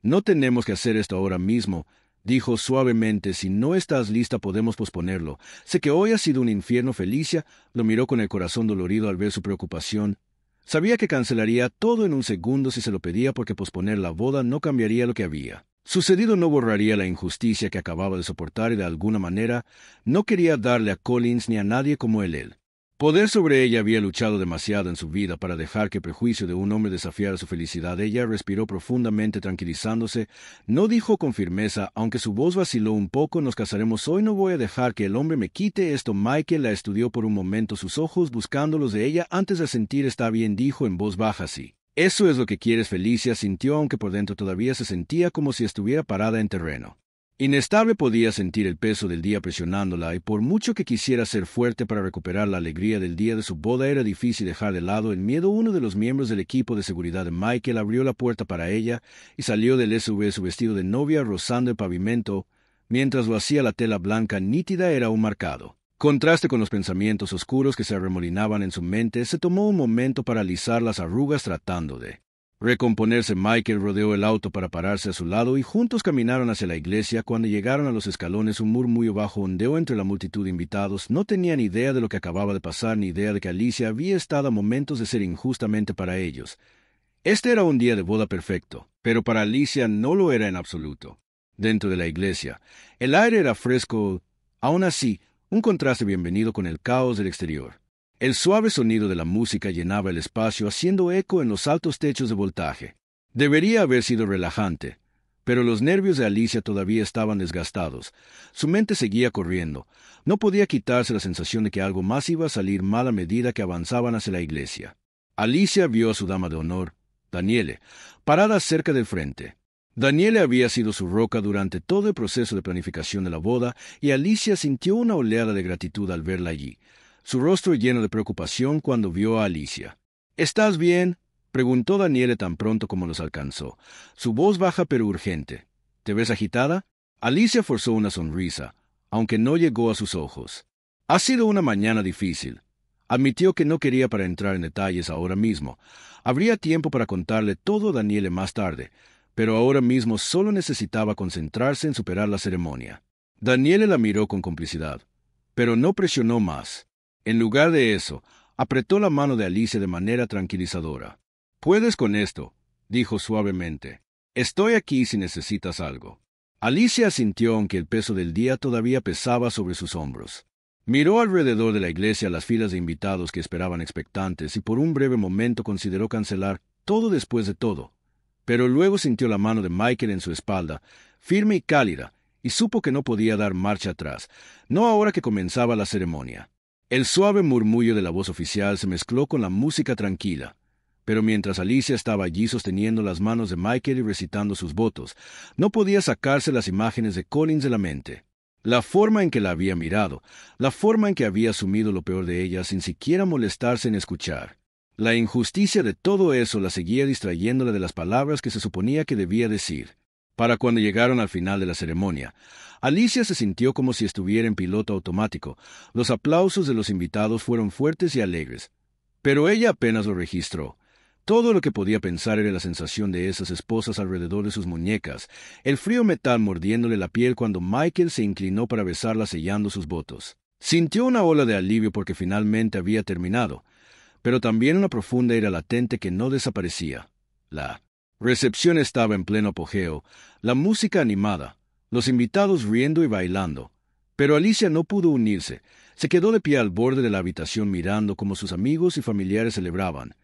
no tenemos que hacer esto ahora mismo, dijo suavemente. Si no estás lista podemos posponerlo. Sé que hoy ha sido un infierno. Felicia lo miró con el corazón dolorido al ver su preocupación. Sabía que cancelaría todo en un segundo si se lo pedía, porque posponer la boda no cambiaría lo que había sucedido, no borraría la injusticia que acababa de soportar, y de alguna manera no quería darle a Collins ni a nadie como él. Poder sobre ella. Había luchado demasiado en su vida para dejar que el prejuicio de un hombre desafiara su felicidad. Ella respiró profundamente, tranquilizándose. No dijo con firmeza, aunque su voz vaciló un poco: nos casaremos hoy. No voy a dejar que el hombre me quite esto. Michael la estudió por un momento, sus ojos buscando los de ella antes de sentir. Está bien, dijo en voz baja. Sí. Eso es lo que quieres. Felicia sintió, aunque por dentro todavía se sentía como si estuviera parada en terreno inestable. Podía sentir el peso del día presionándola, y por mucho que quisiera ser fuerte para recuperar la alegría del día de su boda, era difícil dejar de lado el miedo. Uno de los miembros del equipo de seguridad de Michael abrió la puerta para ella y salió del SUV, su vestido de novia rozando el pavimento. Mientras lo hacía, la tela blanca nítida era un marcado contraste con los pensamientos oscuros que se arremolinaban en su mente. Se tomó un momento para alisar las arrugas, tratando de recomponerse. Michael rodeó el auto para pararse a su lado y juntos caminaron hacia la iglesia. Cuando llegaron a los escalones, un murmullo bajo ondeó entre la multitud de invitados. No tenían idea de lo que acababa de pasar, ni idea de que Alicia había estado a momentos de ser injustamente para ellos. Este era un día de boda perfecto, pero para Alicia no lo era en absoluto. Dentro de la iglesia, el aire era fresco, aún así, un contraste bienvenido con el caos del exterior. El suave sonido de la música llenaba el espacio, haciendo eco en los altos techos de voltaje. Debería haber sido relajante, pero los nervios de Alicia todavía estaban desgastados. Su mente seguía corriendo. No podía quitarse la sensación de que algo más iba a salir mal a medida que avanzaban hacia la iglesia. Alicia vio a su dama de honor, Daniele, parada cerca del frente. Daniele había sido su roca durante todo el proceso de planificación de la boda, y Alicia sintió una oleada de gratitud al verla allí, su rostro lleno de preocupación cuando vio a Alicia. ¿Estás bien?, preguntó Daniele tan pronto como los alcanzó, su voz baja pero urgente. ¿Te ves agitada? Alicia forzó una sonrisa, aunque no llegó a sus ojos. Ha sido una mañana difícil. Admitió que no quería para entrar en detalles ahora mismo. Habría tiempo para contarle todo a Daniele más tarde, pero ahora mismo solo necesitaba concentrarse en superar la ceremonia. Daniele la miró con complicidad, pero no presionó más. En lugar de eso, apretó la mano de Alicia de manera tranquilizadora. «Puedes con esto», dijo suavemente. «Estoy aquí si necesitas algo». Alicia asintió, aunque el peso del día todavía pesaba sobre sus hombros. Miró alrededor de la iglesia las filas de invitados que esperaban expectantes, y por un breve momento consideró cancelar todo después de todo. Pero luego sintió la mano de Michael en su espalda, firme y cálida, y supo que no podía dar marcha atrás, no ahora que comenzaba la ceremonia. El suave murmullo de la voz oficial se mezcló con la música tranquila, pero mientras Alicia estaba allí sosteniendo las manos de Michael y recitando sus votos, no podía sacarse las imágenes de Collins de la mente. La forma en que la había mirado, la forma en que había asumido lo peor de ella sin siquiera molestarse en escuchar. La injusticia de todo eso la seguía distrayéndola de las palabras que se suponía que debía decir. Para cuando llegaron al final de la ceremonia, Alicia se sintió como si estuviera en piloto automático. Los aplausos de los invitados fueron fuertes y alegres, pero ella apenas lo registró. Todo lo que podía pensar era la sensación de esas esposas alrededor de sus muñecas, el frío metal mordiéndole la piel cuando Michael se inclinó para besarla sellando sus votos. Sintió una ola de alivio porque finalmente había terminado, pero también una profunda ira latente que no desaparecía. La recepción estaba en pleno apogeo, la música animada, los invitados riendo y bailando. Pero Alicia no pudo unirse. Se quedó de pie al borde de la habitación mirando cómo sus amigos y familiares celebraban,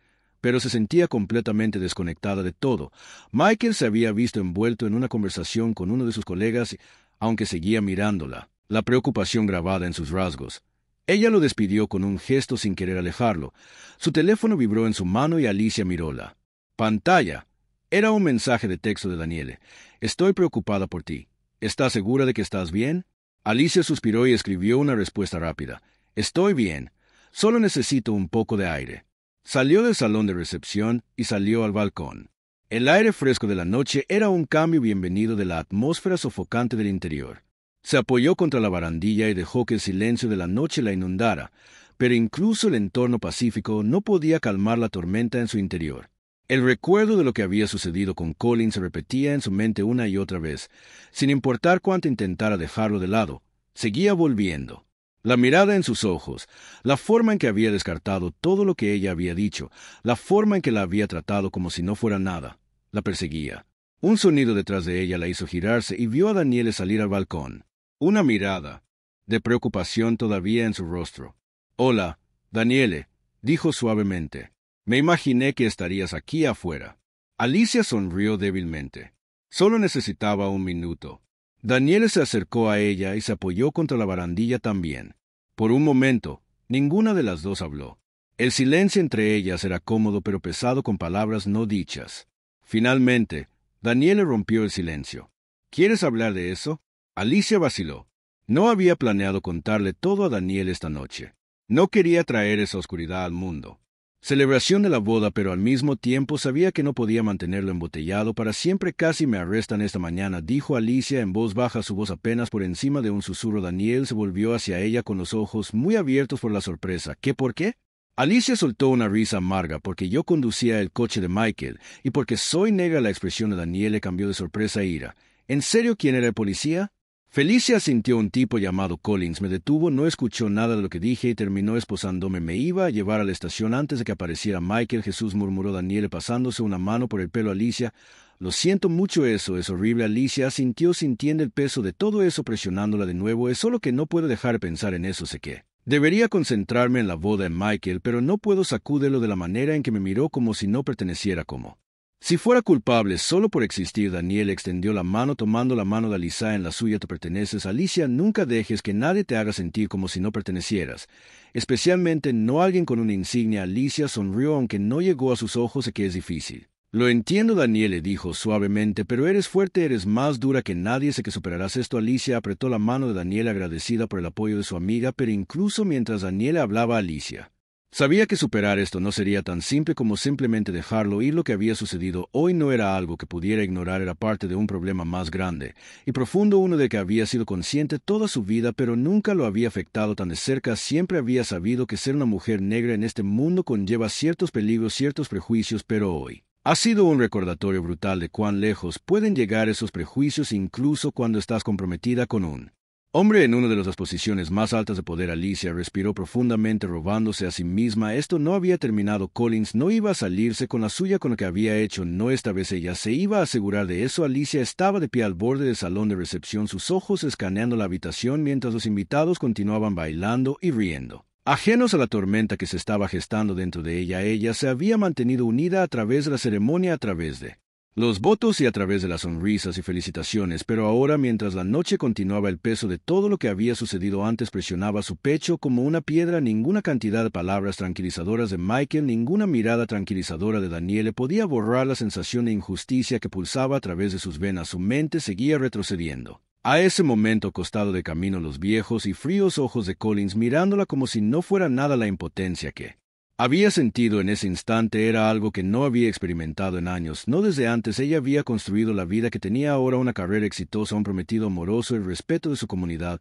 pero se sentía completamente desconectada de todo. Michael se había visto envuelto en una conversación con uno de sus colegas, aunque seguía mirándola, la preocupación grabada en sus rasgos. Ella lo despidió con un gesto sin querer alejarlo. Su teléfono vibró en su mano y Alicia miróla. Pantalla. Era un mensaje de texto de Daniele. «Estoy preocupada por ti. ¿Estás segura de que estás bien?» Alicia suspiró y escribió una respuesta rápida. «Estoy bien. Solo necesito un poco de aire». Salió del salón de recepción y salió al balcón. El aire fresco de la noche era un cambio bienvenido de la atmósfera sofocante del interior. Se apoyó contra la barandilla y dejó que el silencio de la noche la inundara. pero incluso el entorno pacífico no podía calmar la tormenta en su interior. El recuerdo de lo que había sucedido con Colin se repetía en su mente una y otra vez. Sin importar cuánto intentara dejarlo de lado, seguía volviendo. La mirada en sus ojos, la forma en que había descartado todo lo que ella había dicho, la forma en que la había tratado como si no fuera nada, la perseguía. Un sonido detrás de ella la hizo girarse y vio a Daniele salir al balcón. Una mirada de preocupación todavía en su rostro. «Hola, Daniele», dijo suavemente. «Me imaginé que estarías aquí afuera». Alicia sonrió débilmente. Solo necesitaba un minuto. Daniele se acercó a ella y se apoyó contra la barandilla también. Por un momento, ninguna de las dos habló. El silencio entre ellas era cómodo pero pesado con palabras no dichas. Finalmente, Daniele rompió el silencio. «¿Quieres hablar de eso?» Alicia vaciló. No había planeado contarle todo a Daniele esta noche. No quería traer esa oscuridad al mundo. Celebración de la boda, pero al mismo tiempo sabía que no podía mantenerlo embotellado para siempre. «Casi me arrestan esta mañana», dijo Alicia en voz baja, su voz apenas por encima de un susurro. Daniel se volvió hacia ella con los ojos muy abiertos por la sorpresa. «¿Qué por qué?» Alicia soltó una risa amarga. «Porque yo conducía el coche de Michael, y porque soy negra». La expresión de Daniele cambió de sorpresa a ira. «¿En serio quién era el policía?» Felicia sintió un tipo llamado Collins. Me detuvo, no escuchó nada de lo que dije y terminó esposándome. Me iba a llevar a la estación antes de que apareciera Michael. «Jesús», murmuró Daniele pasándose una mano por el pelo. «Alicia, lo siento mucho, eso es horrible». Alicia sintió sintiendo el peso de todo eso presionándola de nuevo. «Es solo que no puedo dejar de pensar en eso, sé que debería concentrarme en la boda en Michael, pero no puedo sacudirlo de la manera en que me miró como si no perteneciera, como si fuera culpable solo por existir». Daniel extendió la mano tomando la mano de Alicia en la suya. «Te perteneces, Alicia. Nunca dejes que nadie te haga sentir como si no pertenecieras, especialmente no alguien con una insignia». Alicia sonrió aunque no llegó a sus ojos. «Sé que es difícil». «Lo entiendo», Daniele dijo suavemente, «pero eres fuerte, eres más dura que nadie. Sé que superarás esto». Alicia apretó la mano de Daniele agradecida por el apoyo de su amiga, pero incluso mientras Daniele hablaba, Alicia sabía que superar esto no sería tan simple como simplemente dejarlo ir. Lo que había sucedido hoy no era algo que pudiera ignorar, era parte de un problema más grande y profundo, uno de que había sido consciente toda su vida, pero nunca lo había afectado tan de cerca. Siempre había sabido que ser una mujer negra en este mundo conlleva ciertos peligros, ciertos prejuicios, pero hoy ha sido un recordatorio brutal de cuán lejos pueden llegar esos prejuicios incluso cuando estás comprometida con un hombre en una de las posiciones más altas de poder. Alicia respiró profundamente, robándose a sí misma. Esto no había terminado. Collins no iba a salirse con la suya con lo que había hecho. No, esta vez ella se iba a asegurar de eso. Alicia estaba de pie al borde del salón de recepción, sus ojos escaneando la habitación mientras los invitados continuaban bailando y riendo. Ajenos a la tormenta que se estaba gestando dentro de ella, ella se había mantenido unida a través de la ceremonia, a través de los votos y a través de las sonrisas y felicitaciones, pero ahora, mientras la noche continuaba, el peso de todo lo que había sucedido antes presionaba su pecho como una piedra. Ninguna cantidad de palabras tranquilizadoras de Michael, ninguna mirada tranquilizadora de Daniele podía borrar la sensación de injusticia que pulsaba a través de sus venas. Su mente seguía retrocediendo. A ese momento, acostado de camino, los viejos y fríos ojos de Collins mirándola como si no fuera nada. La impotencia que había sentido en ese instante era algo que no había experimentado en años. No desde antes. Ella había construido la vida que tenía ahora, una carrera exitosa, un prometido amoroso, el respeto de su comunidad.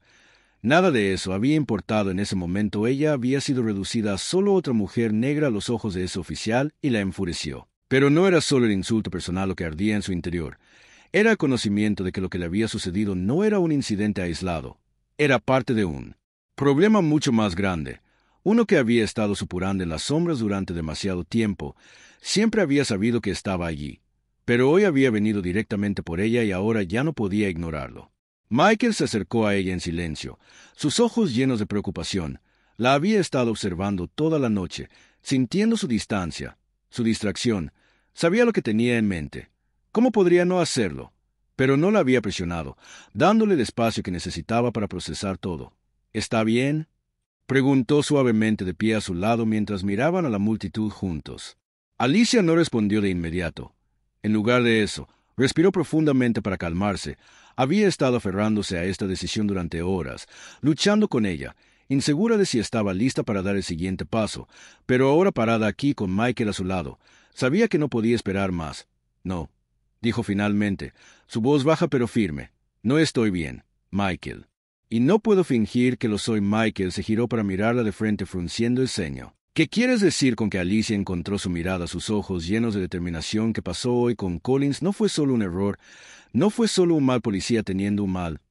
Nada de eso había importado en ese momento. Ella había sido reducida a solo otra mujer negra a los ojos de ese oficial y la enfureció. Pero no era solo el insulto personal lo que ardía en su interior. Era el conocimiento de que lo que le había sucedido no era un incidente aislado. Era parte de un problema mucho más grande. Uno que había estado supurando en las sombras durante demasiado tiempo. Siempre había sabido que estaba allí, pero hoy había venido directamente por ella y ahora ya no podía ignorarlo. Michael se acercó a ella en silencio, sus ojos llenos de preocupación. La había estado observando toda la noche, sintiendo su distancia, su distracción. Sabía lo que tenía en mente. ¿Cómo podría no hacerlo? Pero no la había presionado, dándole el espacio que necesitaba para procesar todo. ¿Está bien?, preguntó suavemente de pie a su lado mientras miraban a la multitud juntos. Alicia no respondió de inmediato. En lugar de eso, respiró profundamente para calmarse. Había estado aferrándose a esta decisión durante horas, luchando con ella, insegura de si estaba lista para dar el siguiente paso, pero ahora parada aquí con Michael a su lado, sabía que no podía esperar más. «No», dijo finalmente, su voz baja pero firme. «No estoy bien, Michael». Y no puedo fingir que lo soy. Michael se giró para mirarla de frente frunciendo el ceño. ¿Qué quieres decir con que Alicia encontró su mirada, sus ojos llenos de determinación? Que pasó hoy con Collins no fue solo un error, no fue solo un mal policía teniendo un mal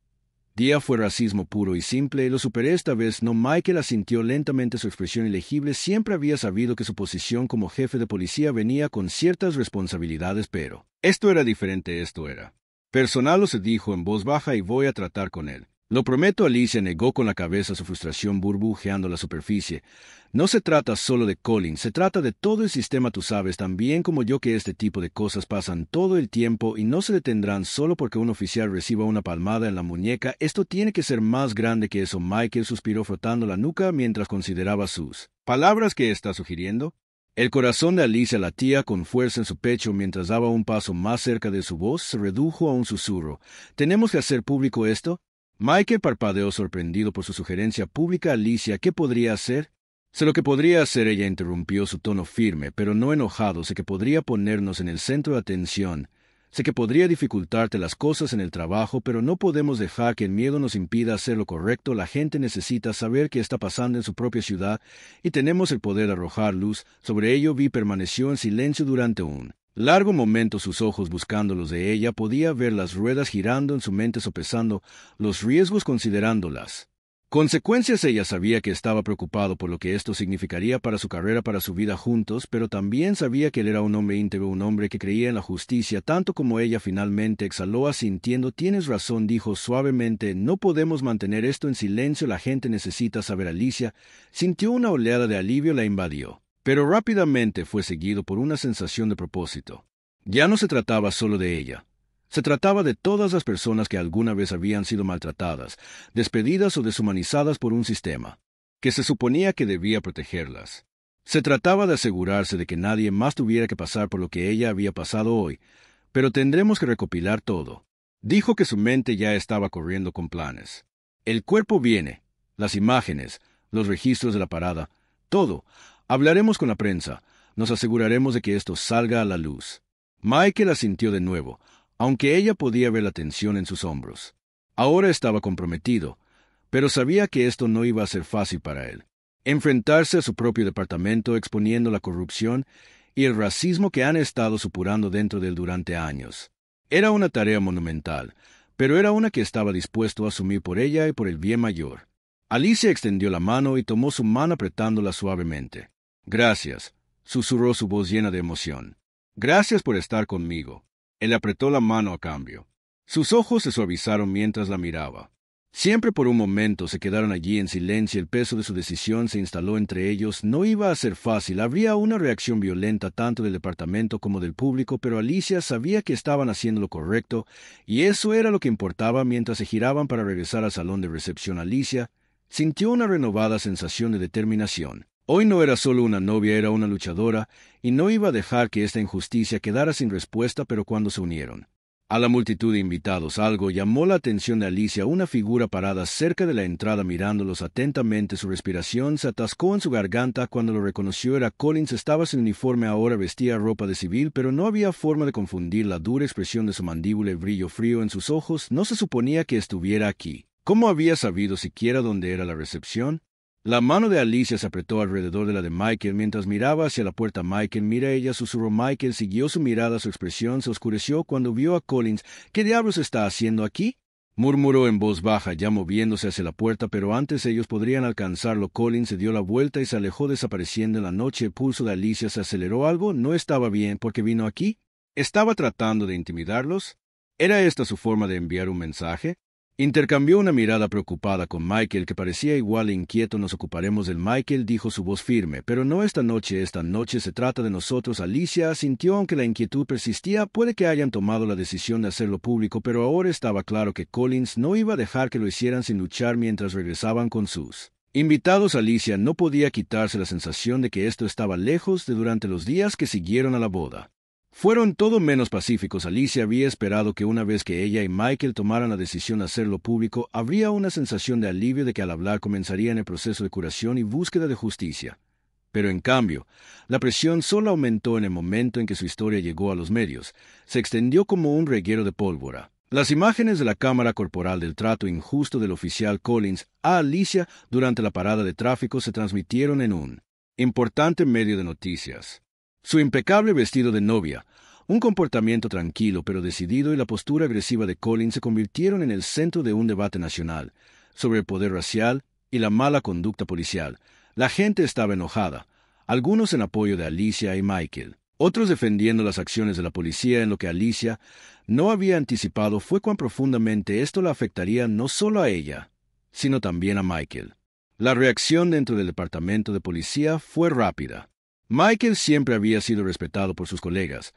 día, fue racismo puro y simple, y lo superé esta vez. No. Michael asintió lentamente, su expresión ilegible. Siempre había sabido que su posición como jefe de policía venía con ciertas responsabilidades, pero esto era diferente, esto era personal. Lo se dijo en voz baja, y voy a tratar con él. Lo prometo. Alicia negó con la cabeza, su frustración burbujeando la superficie. No se trata solo de Collins, se trata de todo el sistema. Tú sabes tan bien como yo que este tipo de cosas pasan todo el tiempo y no se detendrán solo porque un oficial reciba una palmada en la muñeca. Esto tiene que ser más grande que eso. Michael suspiró frotando la nuca mientras consideraba sus palabras. ¿Qué está sugiriendo? El corazón de Alicia latía con fuerza en su pecho mientras daba un paso más cerca de su voz. Se redujo a un susurro. ¿Tenemos que hacer público esto? Michael parpadeó sorprendido por su sugerencia pública. Alicia, ¿qué podría hacer? Sé lo que podría hacer. Ella interrumpió, su tono firme, pero no enojado. Sé que podría ponernos en el centro de atención. Sé que podría dificultarte las cosas en el trabajo, pero no podemos dejar que el miedo nos impida hacer lo correcto. La gente necesita saber qué está pasando en su propia ciudad y tenemos el poder de arrojar luz sobre ello. Vi permaneció en silencio durante un largo momento, sus ojos buscando los de ella. Podía ver las ruedas girando en su mente, sopesando los riesgos, considerando las consecuencias. Ella sabía que estaba preocupado por lo que esto significaría para su carrera, para su vida juntos, pero también sabía que él era un hombre íntegro, un hombre que creía en la justicia tanto como ella. Finalmente exhaló asintiendo. Tienes razón, dijo suavemente, no podemos mantener esto en silencio. La gente necesita saber. Alicia sintió una oleada de alivio, la invadió, pero rápidamente fue seguido por una sensación de propósito. Ya no se trataba solo de ella. Se trataba de todas las personas que alguna vez habían sido maltratadas, despedidas o deshumanizadas por un sistema que se suponía que debía protegerlas. Se trataba de asegurarse de que nadie más tuviera que pasar por lo que ella había pasado hoy, pero tendremos que recopilar todo. Dijo que su mente ya estaba corriendo con planes. El cuerpo viene, las imágenes, los registros de la parada, todo. Hablaremos con la prensa, nos aseguraremos de que esto salga a la luz. Michael asintió de nuevo, aunque ella podía ver la tensión en sus hombros. Ahora estaba comprometido, pero sabía que esto no iba a ser fácil para él. Enfrentarse a su propio departamento exponiendo la corrupción y el racismo que han estado supurando dentro de él durante años. Era una tarea monumental, pero era una que estaba dispuesto a asumir por ella y por el bien mayor. Alicia extendió la mano y tomó su mano apretándola suavemente. Gracias, susurró, su voz llena de emoción. Gracias por estar conmigo. Él apretó la mano a cambio. Sus ojos se suavizaron mientras la miraba. Siempre por un momento se quedaron allí en silencio. El peso de su decisión se instaló entre ellos. No iba a ser fácil. Habría una reacción violenta tanto del departamento como del público, pero Alicia sabía que estaban haciendo lo correcto, y eso era lo que importaba. Mientras se giraban para regresar al salón de recepción, Alicia sintió una renovada sensación de determinación. Hoy no era solo una novia, era una luchadora, y no iba a dejar que esta injusticia quedara sin respuesta. Pero cuando se unieron a la multitud de invitados, algo llamó la atención de Alicia. Una figura parada cerca de la entrada mirándolos atentamente. Su respiración se atascó en su garganta cuando lo reconoció. Era Collins. Estaba sin uniforme ahora, vestía ropa de civil, pero no había forma de confundir la dura expresión de su mandíbula, el brillo frío en sus ojos. No se suponía que estuviera aquí. ¿Cómo había sabido siquiera dónde era la recepción? La mano de Alicia se apretó alrededor de la de Michael mientras miraba hacia la puerta. Michael, mira, ella susurró. Michael siguió su mirada. Su expresión se oscureció cuando vio a Collins. ¿Qué diablos está haciendo aquí?, murmuró en voz baja, ya moviéndose hacia la puerta, pero antes ellos podrían alcanzarlo. Collins se dio la vuelta y se alejó, desapareciendo en la noche. El pulso de Alicia se aceleró. Algo no estaba bien. ¿Por qué vino aquí? ¿Estaba tratando de intimidarlos? ¿Era esta su forma de enviar un mensaje? Intercambió una mirada preocupada con Michael, que parecía igual inquieto. Nos ocuparemos del Michael, dijo, su voz firme, pero no esta noche. Esta noche se trata de nosotros. Alicia asintió, aunque la inquietud persistía. Puede que hayan tomado la decisión de hacerlo público, pero ahora estaba claro que Collins no iba a dejar que lo hicieran sin luchar mientras regresaban con sus invitados. Alicia no podía quitarse la sensación de que esto estaba lejos de durante los días que siguieron a la boda. Fueron todo menos pacíficos. Alicia había esperado que una vez que ella y Michael tomaran la decisión de hacerlo público, habría una sensación de alivio de que al hablar comenzarían el proceso de curación y búsqueda de justicia. Pero en cambio, la presión solo aumentó en el momento en que su historia llegó a los medios. Se extendió como un reguero de pólvora. Las imágenes de la cámara corporal del trato injusto del oficial Collins a Alicia durante la parada de tráfico se transmitieron en un importante medio de noticias. Su impecable vestido de novia, un comportamiento tranquilo pero decidido y la postura agresiva de Collins se convirtieron en el centro de un debate nacional sobre el poder racial y la mala conducta policial. La gente estaba enojada, algunos en apoyo de Alicia y Michael, otros defendiendo las acciones de la policía. En lo que Alicia no había anticipado fue cuán profundamente esto la afectaría no solo a ella, sino también a Michael. La reacción dentro del departamento de policía fue rápida. Michael siempre había sido respetado por sus colegas,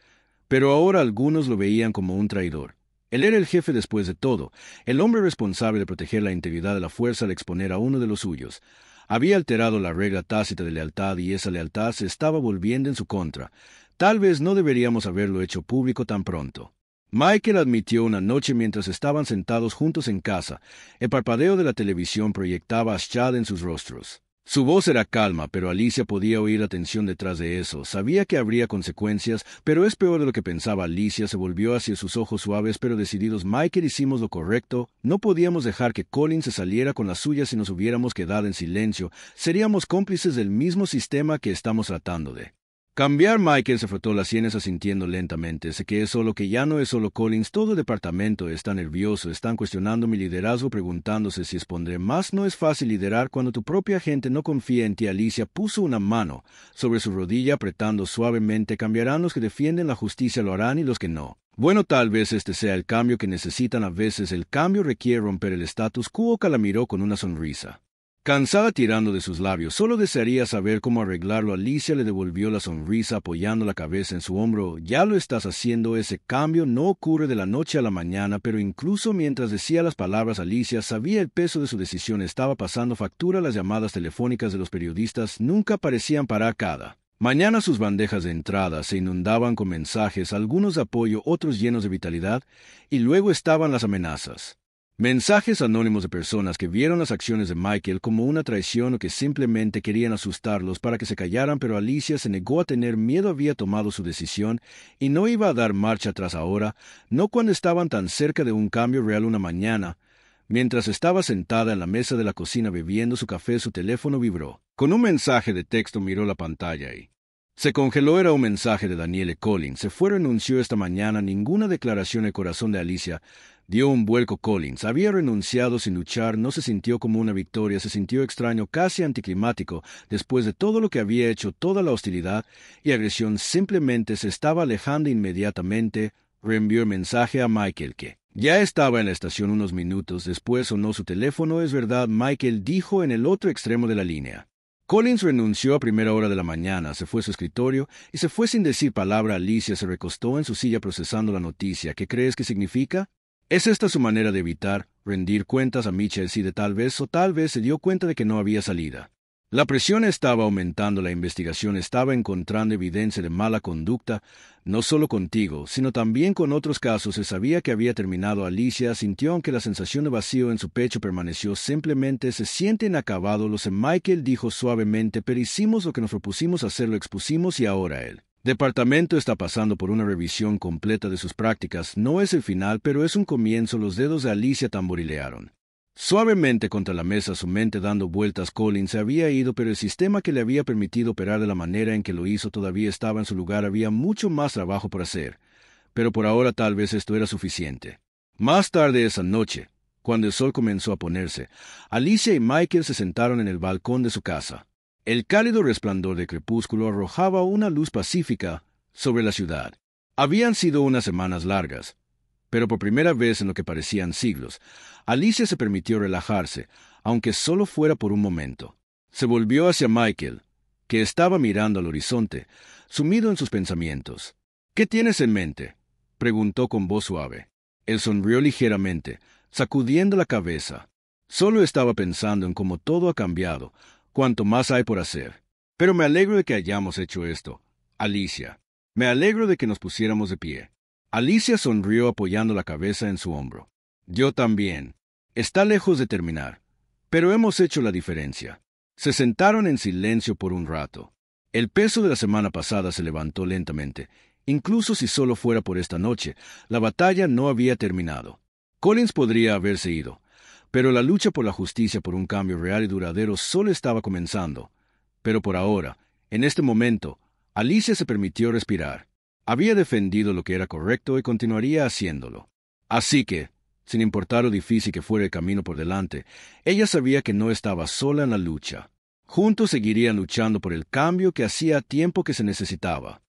pero ahora algunos lo veían como un traidor. Él era el jefe después de todo, el hombre responsable de proteger la integridad de la fuerza al exponer a uno de los suyos. Había alterado la regla tácita de lealtad y esa lealtad se estaba volviendo en su contra. Tal vez no deberíamos haberlo hecho público tan pronto. Michael admitió una noche mientras estaban sentados juntos en casa. El parpadeo de la televisión proyectaba Ashdod en sus rostros. Su voz era calma, pero Alicia podía oír la tensión detrás de eso. Sabía que habría consecuencias, pero es peor de lo que pensaba. Alicia se volvió hacia sus ojos suaves pero decididos. Michael, hicimos lo correcto. No podíamos dejar que Collins se saliera con la suya si nos hubiéramos quedado en silencio. Seríamos cómplices del mismo sistema que estamos tratando de cambiar. Michael se frotó las sienes asintiendo lentamente. Sé que es solo que ya no es solo Collins. Todo el departamento está nervioso. Están cuestionando mi liderazgo, preguntándose si expondré más. No es fácil liderar cuando tu propia gente no confía en ti. Alicia puso una mano sobre su rodilla apretando suavemente. Cambiarán los que defienden la justicia, lo harán y los que no. Bueno, tal vez este sea el cambio que necesitan a veces. El cambio requiere romper el status quo. La miró con una sonrisa cansada tirando de sus labios. Solo desearía saber cómo arreglarlo. Alicia le devolvió la sonrisa apoyando la cabeza en su hombro. Ya lo estás haciendo. Ese cambio no ocurre de la noche a la mañana, pero incluso mientras decía las palabras, Alicia sabía el peso de su decisión. Estaba pasando factura. Las llamadas telefónicas de los periodistas nunca parecían parar. Cada mañana sus bandejas de entrada se inundaban con mensajes, algunos de apoyo, otros llenos de vitalidad, y luego estaban las amenazas. Mensajes anónimos de personas que vieron las acciones de Michael como una traición o que simplemente querían asustarlos para que se callaran, pero Alicia se negó a tener miedo. Había tomado su decisión y no iba a dar marcha atrás ahora, no cuando estaban tan cerca de un cambio real. Una mañana, mientras estaba sentada en la mesa de la cocina bebiendo su café, su teléfono vibró. Con un mensaje de texto miró la pantalla y se congeló. Era un mensaje de Danielle Collins. Se fue, renunció esta mañana. Ninguna declaración. El corazón de Alicia dio un vuelco. Collins había renunciado sin luchar. No se sintió como una victoria. Se sintió extraño, casi anticlimático. Después de todo lo que había hecho, toda la hostilidad y agresión, simplemente se estaba alejando inmediatamente. Reenvió el mensaje a Michael que ya estaba en la estación. Unos minutos después sonó su teléfono. Es verdad, Michael dijo en el otro extremo de la línea. Collins renunció a primera hora de la mañana, se fue a su escritorio y se fue sin decir palabra. Alicia se recostó en su silla procesando la noticia. ¿Qué crees que significa? ¿Es esta su manera de evitar rendir cuentas a Mitchell? Sí, de tal vez se dio cuenta de que no había salida. La presión estaba aumentando. La investigación estaba encontrando evidencia de mala conducta, no solo contigo, sino también con otros casos. Se sabía que había terminado. Alicia sintió, aunque la sensación de vacío en su pecho permaneció. Simplemente se siente inacabado. Lo sé, Michael dijo suavemente, pero hicimos lo que nos propusimos hacer, lo expusimos y ahora el departamento está pasando por una revisión completa de sus prácticas. No es el final, pero es un comienzo. Los dedos de Alicia tamborilearon suavemente contra la mesa, su mente dando vueltas. Collins se había ido, pero el sistema que le había permitido operar de la manera en que lo hizo todavía estaba en su lugar. Había mucho más trabajo por hacer, pero por ahora tal vez esto era suficiente. Más tarde esa noche, cuando el sol comenzó a ponerse, Alicia y Michael se sentaron en el balcón de su casa. El cálido resplandor del crepúsculo arrojaba una luz pacífica sobre la ciudad. Habían sido unas semanas largas, pero por primera vez en lo que parecían siglos, Alicia se permitió relajarse, aunque solo fuera por un momento. Se volvió hacia Michael, que estaba mirando al horizonte, sumido en sus pensamientos. «¿Qué tienes en mente?», preguntó con voz suave. Él sonrió ligeramente, sacudiendo la cabeza. «Solo estaba pensando en cómo todo ha cambiado, cuánto más hay por hacer. Pero me alegro de que hayamos hecho esto, Alicia. Me alegro de que nos pusiéramos de pie». Alicia sonrió apoyando la cabeza en su hombro. «Yo también. Está lejos de terminar, pero hemos hecho la diferencia». Se sentaron en silencio por un rato. El peso de la semana pasada se levantó lentamente. Incluso si solo fuera por esta noche, la batalla no había terminado. Collins podría haberse ido, pero la lucha por la justicia por un cambio real y duradero solo estaba comenzando. Pero por ahora, en este momento, Alicia se permitió respirar. Había defendido lo que era correcto y continuaría haciéndolo. Así que, sin importar lo difícil que fuera el camino por delante, ella sabía que no estaba sola en la lucha. Juntos seguirían luchando por el cambio que hacía tiempo que se necesitaba.